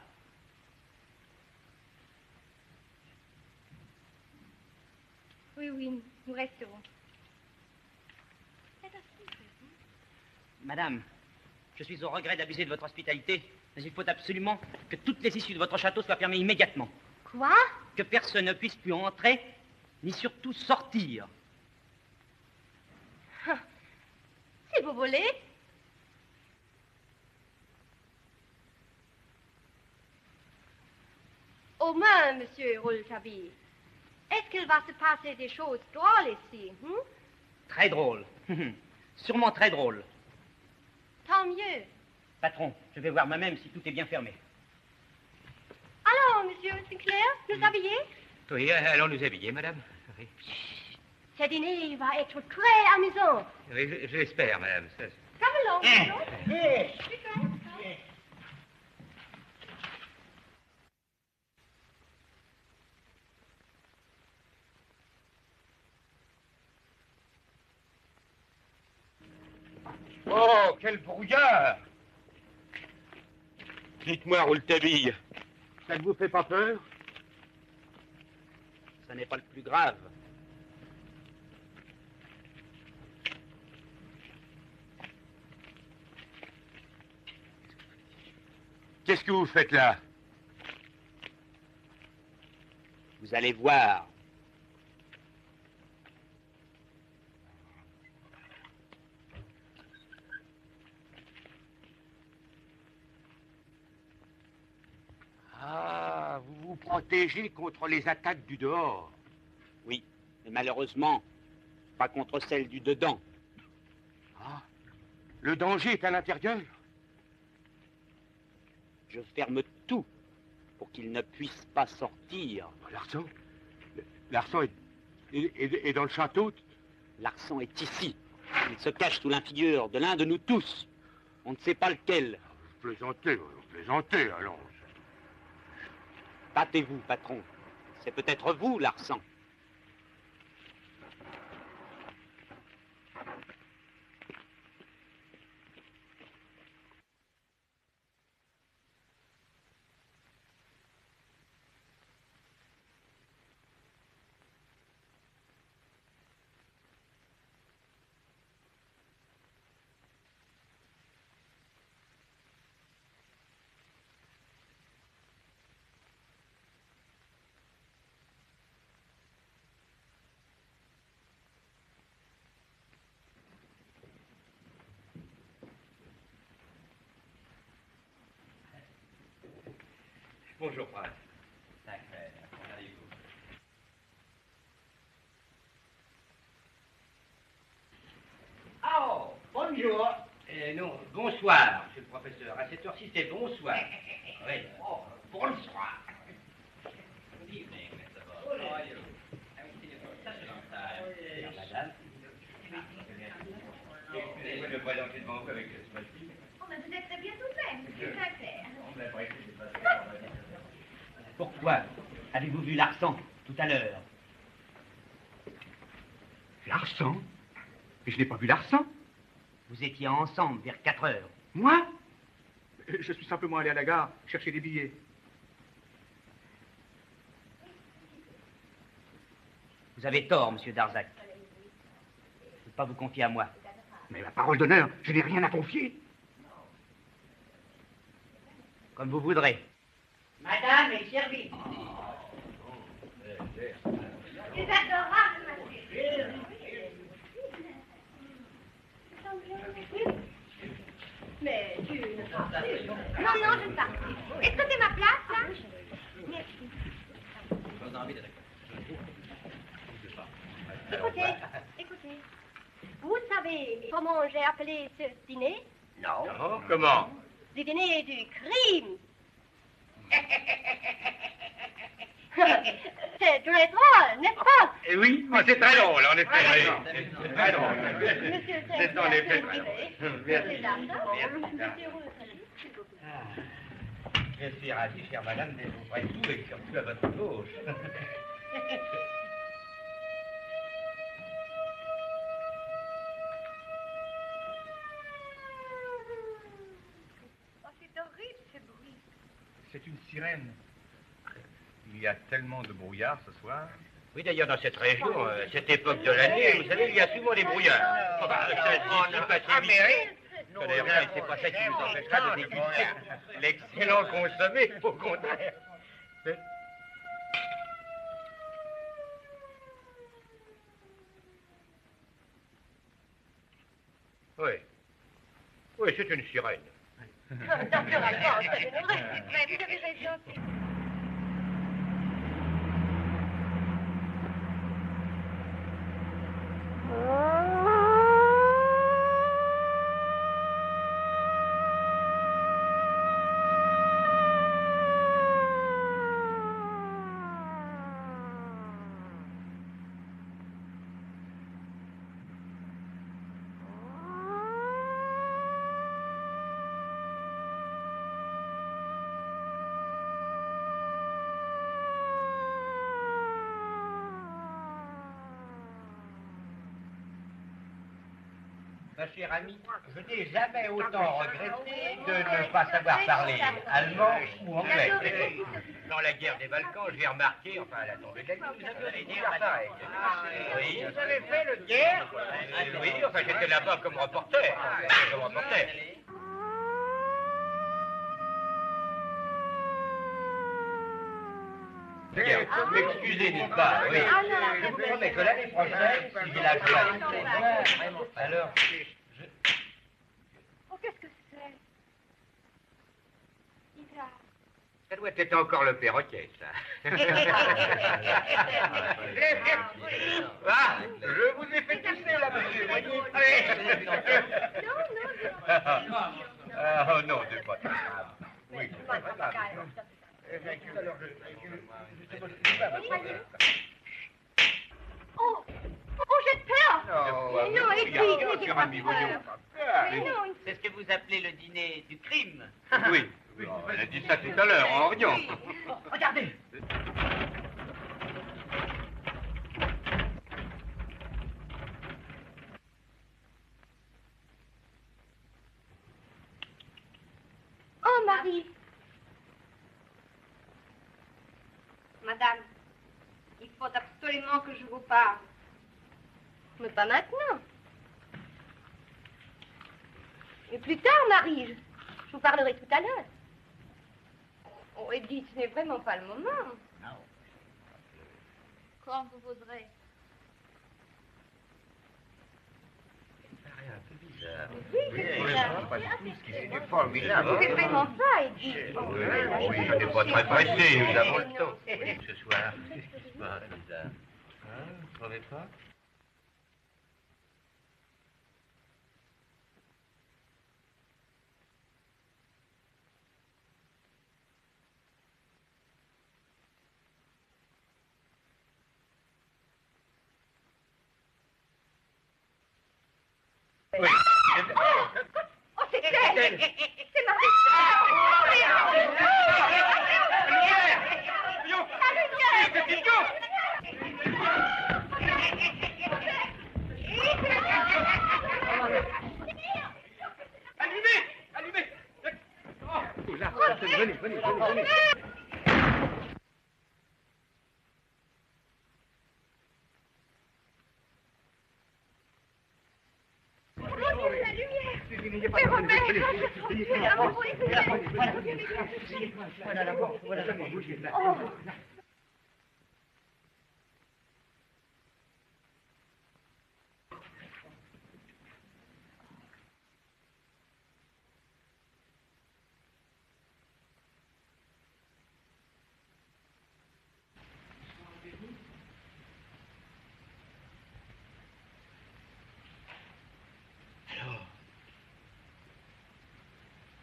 Oui, nous resterons. C'est assez, Madame, je suis au regret d'abuser de votre hospitalité, mais il faut absolument que toutes les issues de votre château soient fermées immédiatement. Quoi? Que personne ne puisse plus entrer, ni surtout sortir. Si vous voulez. Au moins, monsieur Rouletabille, est-ce qu'il va se passer des choses drôles ici, Très drôle. Sûrement très drôle. Tant mieux. Patron, je vais voir moi-même si tout est bien fermé. Alors, monsieur Sinclair, nous habiller? Oui, allons nous habiller, madame. Oui, Ce dîner va être très amusant. oui je l'espère, madame. Come along, monsieur. Oh, quel brouillard! Dites-moi, Rouletabille, ça ne vous fait pas peur? Ça n'est pas le plus grave. Qu'est-ce que vous faites là? Vous allez voir. Ah, vous vous protégez contre les attaques du dehors. Oui, mais malheureusement, pas contre celle du dedans. Ah, le danger est à l'intérieur. Je ferme tout pour qu'il ne puisse pas sortir. Larsan? Larsan est dans le château? Larsan est ici. Il se cache sous l'infigure de l'un de nous tous. On ne sait pas lequel. Vous plaisantez, allons. Battez-vous, patron. C'est peut-être vous, Larsan. Bonjour, prince. Sacré, comment allez-vous? Oh, bonjour. Non, bonsoir, monsieur le professeur. À cette heure-ci, c'est bonsoir. Oui. Oh, bonsoir. Good evening, Mr. Bond. How are you? I haven't seen you for such a long time. Chère madame. Excusez-moi de me présenter devant vous avec ce small-talk. Oh, mais vous êtes très bien tout fait, monsieur Sinclair. Pourquoi avez-vous vu Larsan tout à l'heure? Larsan? Mais je n'ai pas vu Larsan. Vous étiez ensemble vers 4 heures. Moi? Je suis simplement allé à la gare chercher des billets. Vous avez tort, monsieur Darzac. Je ne peux pas vous confier à moi. Mais ma parole d'honneur, je n'ai rien à confier. Comme vous voudrez. Madame est servie. C'est adorable, ma chérie. Mais tu ne pars plus. Non, non, je ne pars plus. Est-ce que c'est ma place, là? Merci. Écoutez, écoutez. Vous savez comment j'ai appelé ce dîner? Non. Non, comment? Le dîner du crime. C'est très drôle, n'est-ce pas? Oui, c'est très drôle, en effet. C'est très drôle. Monsieur C'est en effet très drôle. Merci. Merci. Je suis ravi, chère madame, de vous prendre tout et surtout à votre gauche. Oh, c'est horrible, ce bruit. C'est une sirène. Il y a tellement de brouillard ce soir. Oui, d'ailleurs, dans cette région, cette époque de l'année, vous savez, il y a souvent des brouillards. Enfin, ça se passe vite. D'ailleurs, c'est pas ça qui nous empêchera de déguster l'excellent consommé, au contraire. Oui. Oui, c'est une sirène. Naturellement, c'est une vraie. Mais vous avez raison. Ma chère amie, je n'ai jamais autant regretté de ne pas savoir parler allemand ou anglais. Dans la guerre des Balkans, j'ai remarqué, enfin à la tombée de la nuit, vous avez dit pareil. Oui. Vous avez fait le guerre? Oui, enfin j'étais là-bas comme reporter. Comme reporter. M'excusez, n'est-ce pas? Oui. Je vous promets que l'année prochaine, si j'ai la joie de alors, Oh, qu'est-ce que c'est? Il va. ça doit être encore le perroquet, ça. Ah, je vous ai fait tousser, là, monsieur, voyez? Non. Oh non, c'est pas très grave. Oui, c'est pas très grave. Oh, j'ai peur. Non, écoute. Cher ami, voyons. C'est ce que vous appelez le dîner du crime. Oui, elle a dit ça tout à l'heure, en riant. Regardez. Oh, Marie. Madame, il faut absolument que je vous parle. Mais pas maintenant. Et plus tard, Marie, je vous parlerai tout à l'heure. Oh, Edith, ce n'est vraiment pas le moment. Non. Quand vous voudrez. Ça paraît un peu bizarre. C'est formidable. C'est vraiment ça, Eddie. Oui, on n'est pas très pressé, nous avons le temps. Ce soir, qu'est-ce qui se passe, Lisa? Vous ne trouvez pas? Oui. Oh, c'est elle! C'est ma Allumez! Allumez! Oh, là, venez.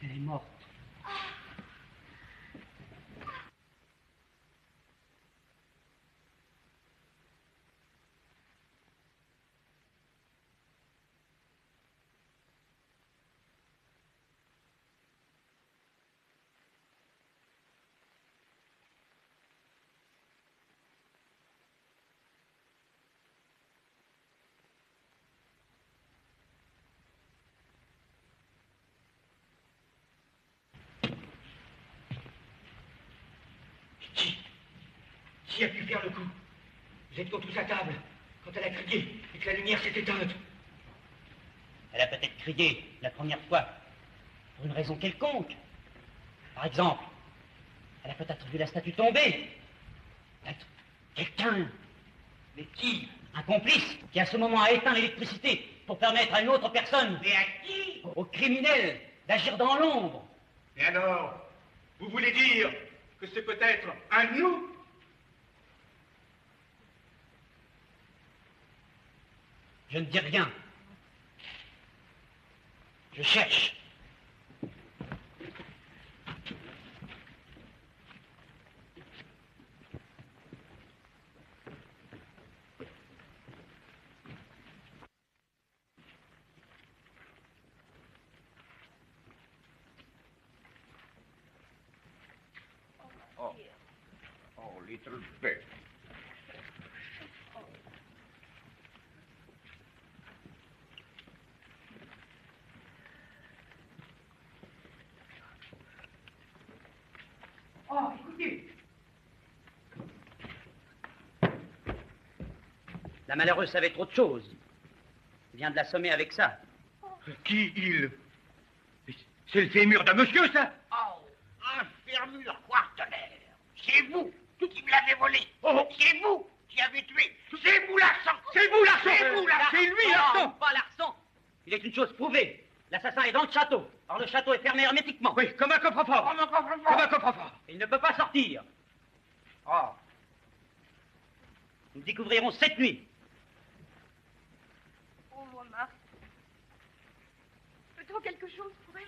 Elle est morte. Qui a pu faire le coup? Vous êtes tous à table, quand elle a crié et que la lumière s'est éteinte. Elle a peut-être crié la première fois pour une raison quelconque. Par exemple, elle a peut-être vu la statue tomber. Peut-être quelqu'un. Mais qui? Un complice qui à ce moment a éteint l'électricité pour permettre à une autre personne. Mais à qui? Au criminel d'agir dans l'ombre. Et alors, vous voulez dire que c'est peut-être un de nous? Je ne dis rien. Je cherche. Oh, little bit. Oh, écoutez. La malheureuse savait trop de choses. Il vient de l'assommer avec ça. Qui il? C'est le fémur d'un monsieur, ça? Oh, un fermure quartenaire. C'est vous qui me l'avez volé. Oh, c'est vous qui avez tué. C'est vous l'arçon. C'est vous l'arçon. C'est vous l'arçon. C'est lui l'arçon. Pas l'arçon. Il est une chose prouvée. L'assassin est dans le château. Or le château est fermé hermétiquement. Oui, comme un coffre-fort. Comme un coffre-fort. Comme un coffre-fort. Il ne peut pas sortir. Oh. Nous découvrirons cette nuit. Pauvre Marie. Peut-on quelque chose pour elle?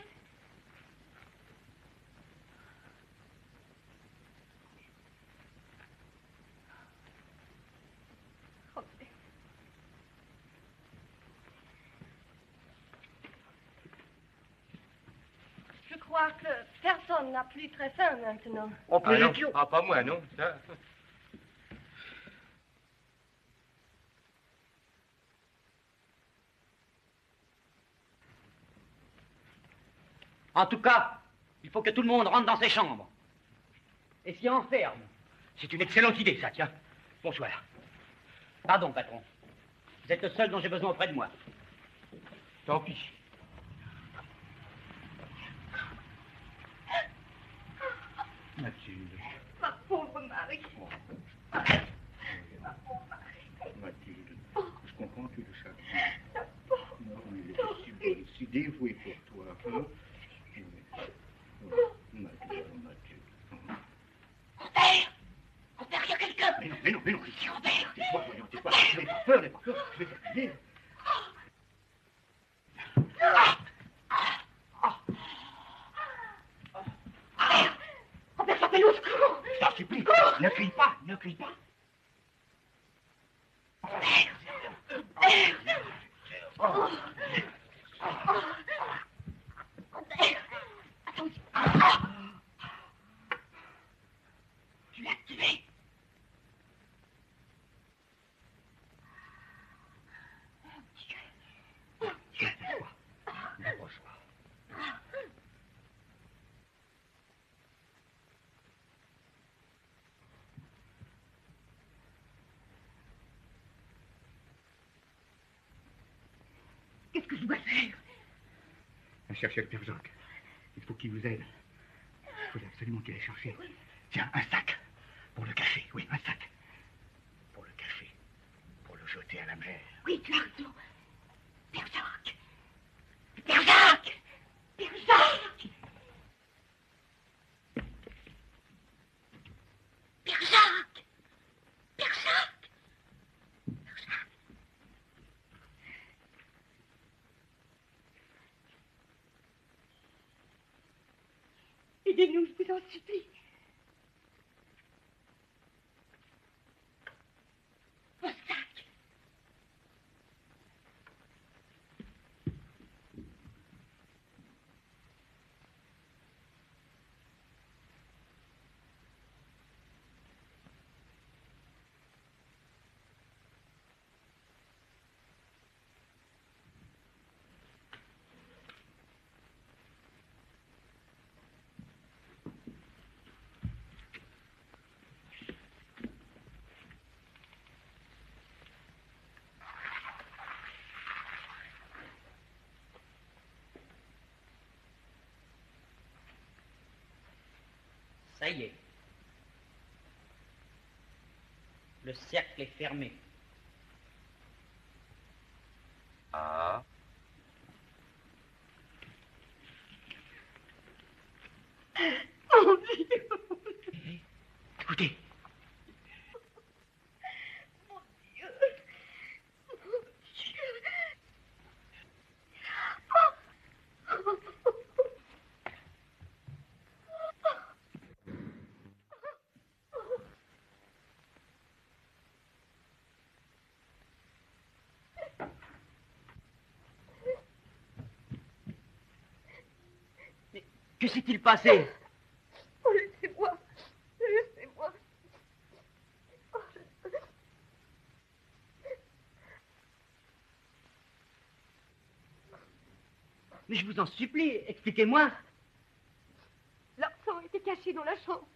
Je crois que personne n'a plus très faim maintenant. On peut non. Pas moi, non. Ça. En tout cas, il faut que tout le monde rentre dans ses chambres. Et s'y enferme. C'est une excellente idée, ça, tiens. Bonsoir. Pardon, patron. Vous êtes le seul dont j'ai besoin auprès de moi. Tant pis. Mathilde. Ma pauvre Marie. Mathilde, je comprends que le chagrin. Non, mais elle est si bonne, si dévoué pour toi. Hein? Robert! Robert, il y a quelqu'un! Mais non, C'est Robert! tais-toi, voyons, tais-toi. N'aie pas peur, je vais terminer. Robert, j'appelle au secours! Je t'en supplie, ne crie pas, ne crie pas. Tu l'as tué! Calme-toi, n'approche-toi. Qu'est-ce que je dois faire? Cherchez le père Jacques. Il faut qu'il vous aide. Il faut absolument qu'il aille chercher. Tiens, un sac. Pour le cacher, oui, un sac. Pour le cacher. Pour le jeter à la mer. Oui, tu as raison. Père Jacques! Père Jacques! Père Jacques! Père Jacques! Père Jacques! Père Jacques! Aidez-nous, je vous en supplie. Au sac! Ça y est. Le cercle est fermé. Ah. Mon Dieu! Écoutez. Mon Dieu! Mon Dieu! Que s'est-il passé? Oh, laissez-moi! Laissez-moi! Mais je vous en supplie, expliquez-moi. L'argent était caché dans la chambre.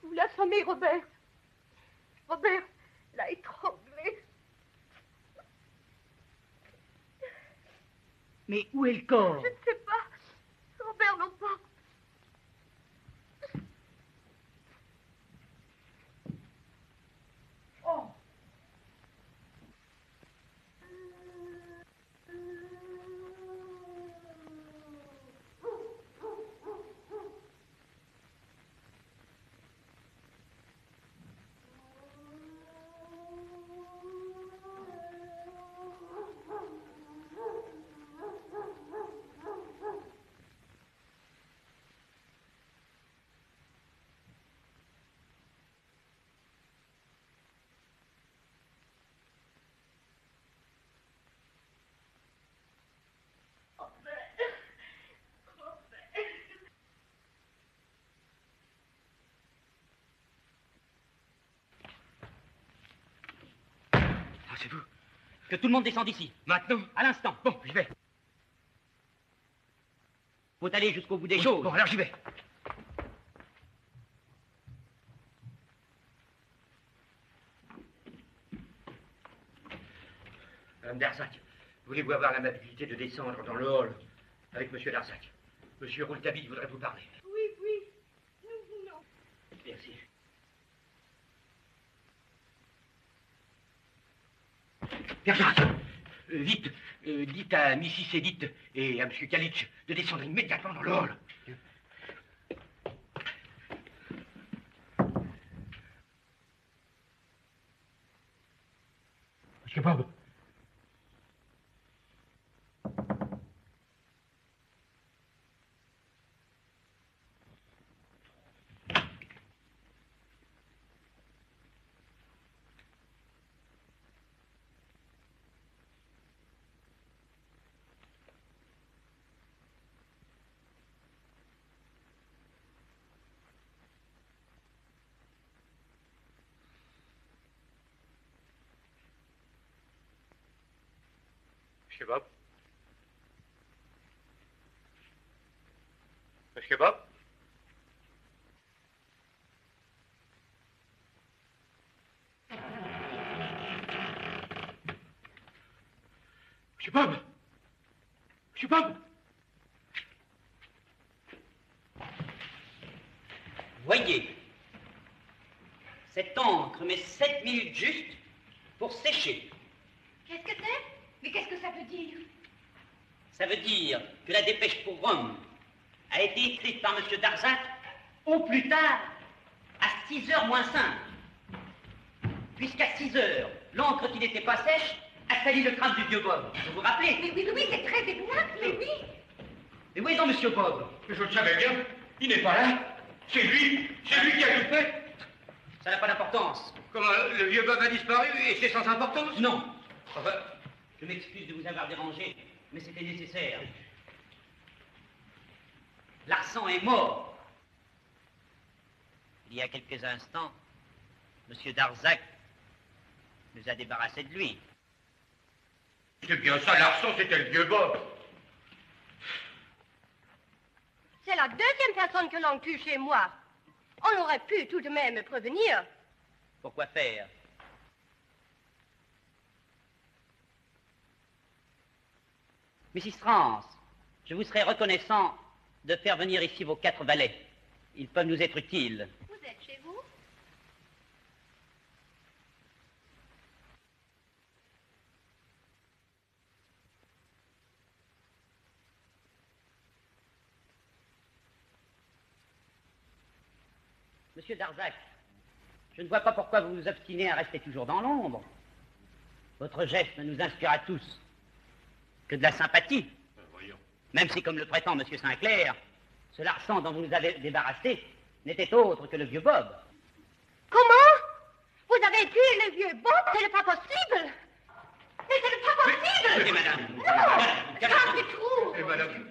Vous l'affamez, Robert. Robert l'a étranglé. Mais où est le corps? Je ne sais pas. Robert l'emporte. Oh! Ah, c'est vous. Que tout le monde descende ici. Maintenant? À l'instant. Bon, j'y vais. Faut aller jusqu'au bout des Oui, choses. bon, alors j'y vais. Madame Darzac, voulez-vous avoir l'amabilité de descendre dans le hall avec Monsieur Darzac? Monsieur Rouletabille voudrait vous parler. Oui, nous voulons. Merci. Père Jacques, vite, dites à Mrs. Edith et à M. Kalitch de descendre immédiatement dans le hall. Monsieur Bob. Monsieur Bob? Monsieur Bob? Monsieur Bob? Monsieur Bob? Voyez, cette encre met 7 minutes juste pour sécher. Qu'est-ce que c'est? Mais qu'est-ce que ça veut dire? Ça veut dire que la dépêche pour Rome a été écrite par M. Darzac au plus tard à 6h moins 5. Puisqu'à 6h, l'encre qui n'était pas sèche a sali le crâne du vieux Bob. Vous vous rappelez? Mais oui, c'est très exact, mais oui. Mais où est donc M. Bob? Je le savais bien. Il n'est pas là. C'est lui qui a tout fait. Ça n'a pas d'importance. Comment, le vieux Bob a disparu et c'est sans importance? Non. Enfin, je m'excuse de vous avoir dérangé, mais c'était nécessaire. Larsan est mort. Il y a quelques instants, M. Darzac nous a débarrassés de lui. C'est bien ça, Larsan, c'était le vieux Bob. C'est la deuxième personne que l'on tue chez moi. On aurait pu tout de même me prévenir. Pourquoi faire? Mrs. Rance, je vous serais reconnaissant de faire venir ici vos 4 valets. Ils peuvent nous être utiles. Vous êtes chez vous? Monsieur Darzac, je ne vois pas pourquoi vous vous obstinez à rester toujours dans l'ombre. Votre geste ne nous inspire à tous que de la sympathie. Voyons. Même si, comme le prétend M. Sinclair, ce Larsan dont vous nous avez débarrassé n'était autre que le vieux Bob. Comment? Vous avez tué le vieux Bob? C'est pas possible! Mais c'est pas possible! Écoutez, madame. Non! Ça, c'est trop! Et madame...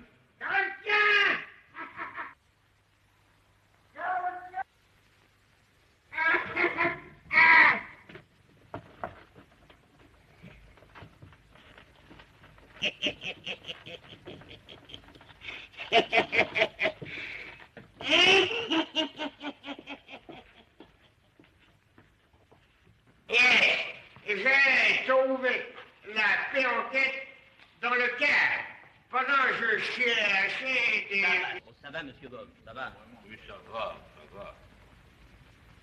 J'ai trouvé la perroquette dans le cave. Pendant que je cherchais des... Ça va, monsieur Bob, ça va. Oui, ça va.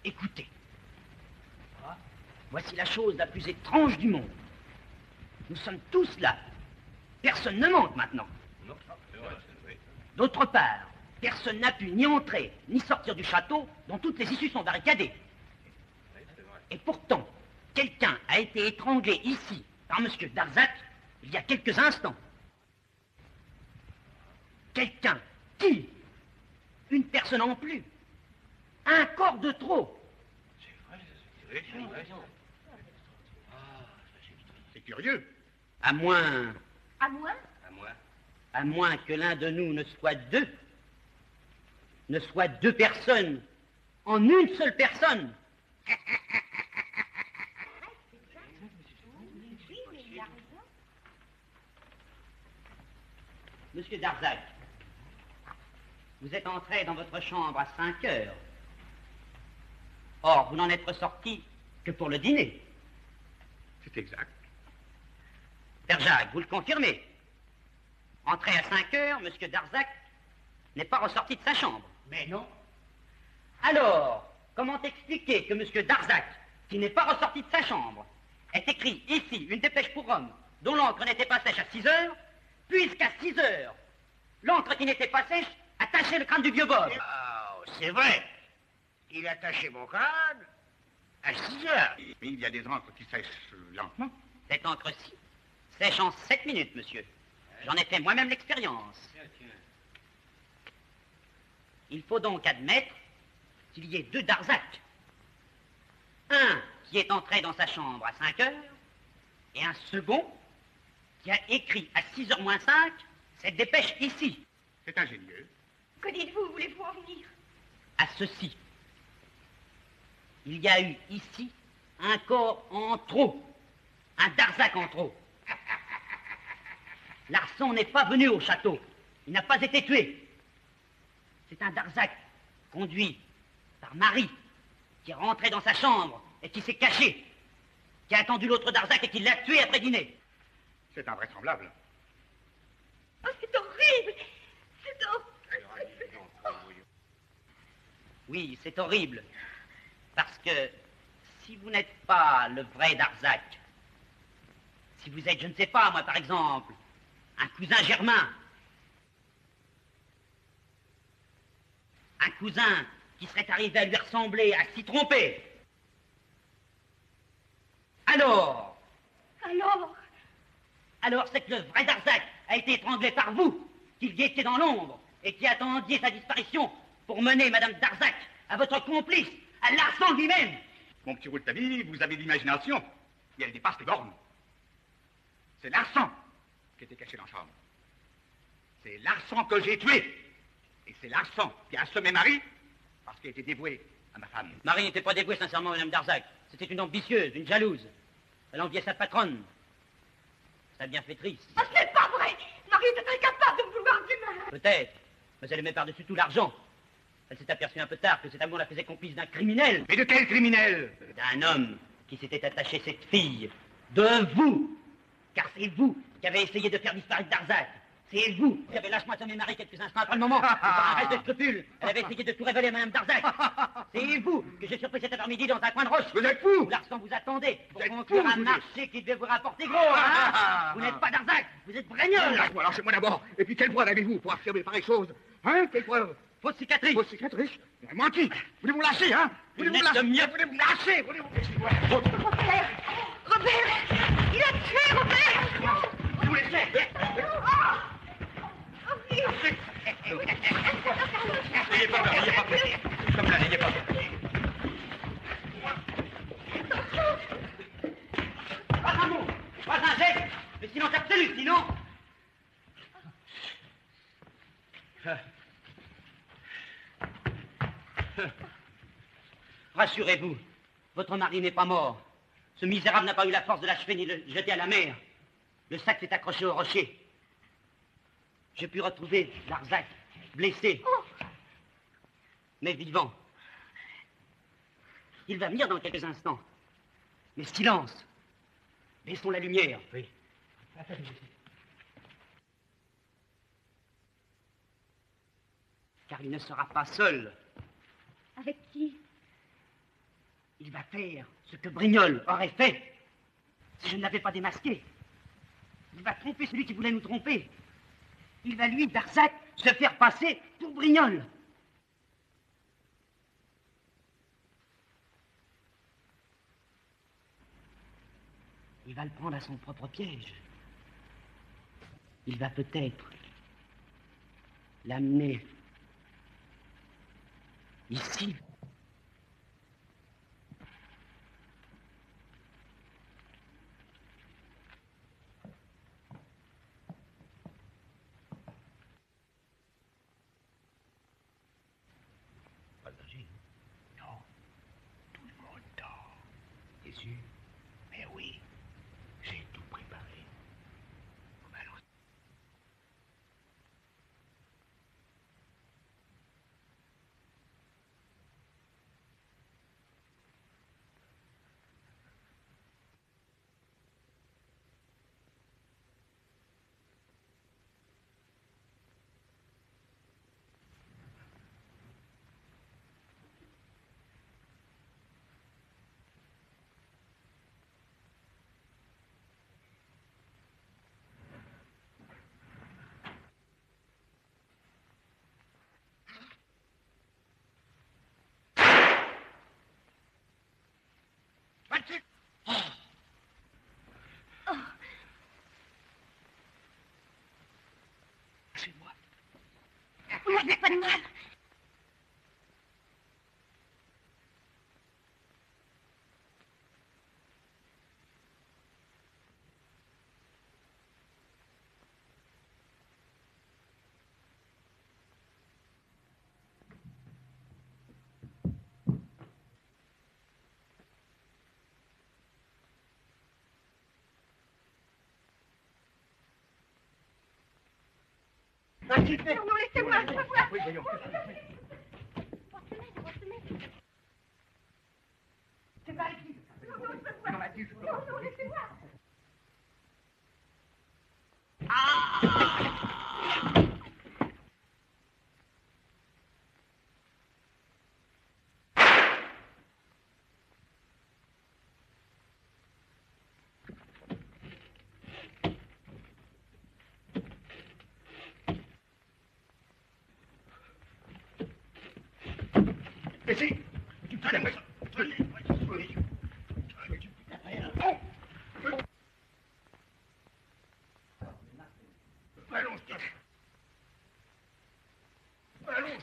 Écoutez. Voici la chose la plus étrange du monde. Nous sommes tous là. Personne ne manque maintenant. Non, c'est vrai. D'autre part, personne n'a pu ni entrer, ni sortir du château, dont toutes les issues sont barricadées. Et pourtant, quelqu'un a été étranglé ici par M. Darzac il y a quelques instants. Quelqu'un qui? Une personne en plus. Un corps de trop. C'est vrai. C'est curieux. À moins À moi? à moins que l'un de nous ne soit deux personnes en une seule personne. Monsieur Darzac, vous êtes entré dans votre chambre à 5 heures. Or, vous n'en êtes ressorti que pour le dîner. C'est exact. Père Jacques, vous le confirmez? Entré à 5 heures, Monsieur Darzac n'est pas ressorti de sa chambre. Mais non. Alors, comment expliquer que Monsieur Darzac, qui n'est pas ressorti de sa chambre, ait écrit ici une dépêche pour Rome dont l'encre n'était pas sèche à 6 heures, puisqu'à 6 heures, l'encre qui n'était pas sèche attachait le crâne du vieux Bob. Oh, c'est vrai. Il a attaché mon crâne à 6 heures. Mais il y a des encres qui sèchent lentement. Cette encre-ci sèche en 7 minutes, monsieur. J'en ai fait moi-même l'expérience. Il faut donc admettre qu'il y ait 2 Darzac. Un qui est entré dans sa chambre à 5 heures, et un second qui a écrit à 6h moins 5 cette dépêche ici. C'est ingénieux. Que dites-vous? Voulez-vous en venir? À ceci. Il y a eu ici un corps en trop. Un Darzac en trop. Larsan n'est pas venu au château. Il n'a pas été tué. C'est un Darzac conduit par Marie qui est rentré dans sa chambre et qui s'est caché, qui a attendu l'autre Darzac et qui l'a tué après dîner. C'est invraisemblable. Oh, c'est horrible! C'est horrible! Oui, c'est horrible. Parce que si vous n'êtes pas le vrai Darzac, si vous êtes, je ne sais pas, moi par exemple, un cousin germain, un cousin qui serait arrivé à lui ressembler, à s'y tromper, alors c'est que le vrai Darzac a été étranglé par vous, qui étiez dans l'ombre et qui attendiez sa disparition pour mener Madame Darzac à votre complice, à Larsan lui-même. Mon petit Rouletabille, vous avez de l'imagination, et elle dépasse les bornes. C'est Larsan qui était caché dans la chambre. C'est Larsan que j'ai tué. Et c'est Larsan qui a assommé Marie parce qu'elle était dévouée à ma femme. Marie n'était pas dévouée sincèrement à Madame Darzac. C'était une ambitieuse, une jalouse. Elle enviait sa patronne. Sa bienfaitrice. Oh, ce n'est pas vrai! Marie était incapable de me vouloir du mal! Peut-être, mais elle aimait par-dessus tout l'argent. Elle s'est aperçue un peu tard que cet amour la faisait complice d'un criminel. Mais de quel criminel? D'un homme qui s'était attaché cette fille. De vous! Car c'est vous qui avez essayé de faire disparaître Darzac. C'est vous qui avez lâchement assommé Marie quelques instants après le moment. Par un reste de scrupule, elle avait essayé de tout révéler à Madame Darzac. C'est vous que j'ai surpris cet après-midi dans un coin de roche. Vous êtes fou! Où Larsan vous attendait pour conclure un marché qui devait vous rapporter gros, hein? Vous n'êtes pas Darzac, vous êtes Braignol. Lâchez-moi, lâchez-moi d'abord. Et puis quelle preuve avez-vous pour affirmer pareille chose? Hein? Quelle preuve? Fausse cicatrice. Fausse cicatrice? Vous avez menti. Voulez-vous me lâcher, hein? Voulez-vous me lâcher? Voulez-vous me lâcher? Voulez-vous... Robert! Robert! Il a tué Robert! Vous laissez? N'ayez pas peur, n'ayez pas peur. Comme là, n'ayez pas peur. Pas un mot, pas un geste, mais silence absolu, sinon... Rassurez-vous, votre mari n'est pas mort. Ce misérable n'a pas eu la force de l'achever ni de le jeter à la mer. Le sac s'est accroché au rocher. J'ai pu retrouver Darzac, blessé, mais vivant. Il va venir dans quelques instants. Mais silence. Baissons la lumière. Oui. Car il ne sera pas seul. Avec qui? Il va faire ce que Brignoles aurait fait si je ne l'avais pas démasqué. Il va tromper celui qui voulait nous tromper. Il va, lui, Darzac, se faire passer pour Brignoles. Il va le prendre à son propre piège. Il va peut-être l'amener ici. Pas de danger, non? Non. Tout le monde dort. T'es sûr? Mais oui. J'ai tout préparé. Allons. moi, je n'ai pas de mal. Non, laissez-moi, je veux voir. Oui, voyons. C'est pas ici. Non, Mathilde, je peux pas. Mais si, tu peux la allons, Steve. Allons.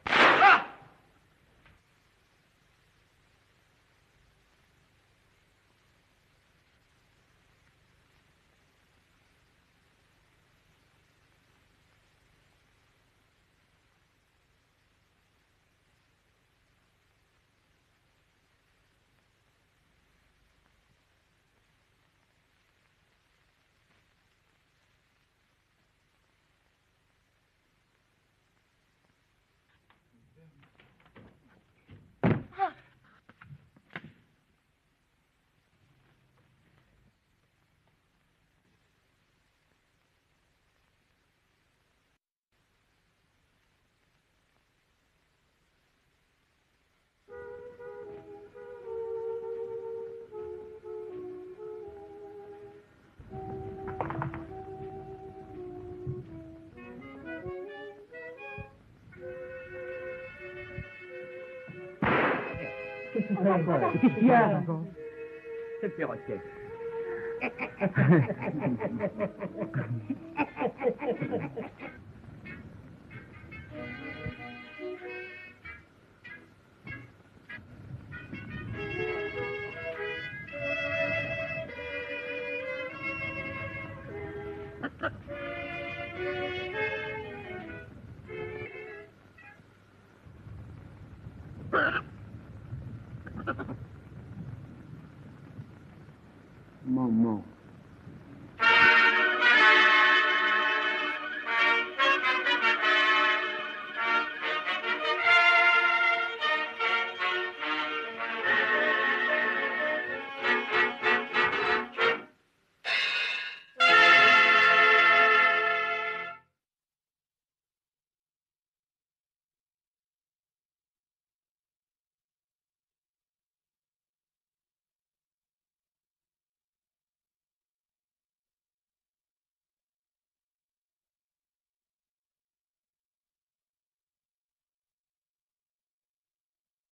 Ah! Qu'est-ce qu'il y a? C'est le perroquet. Maman.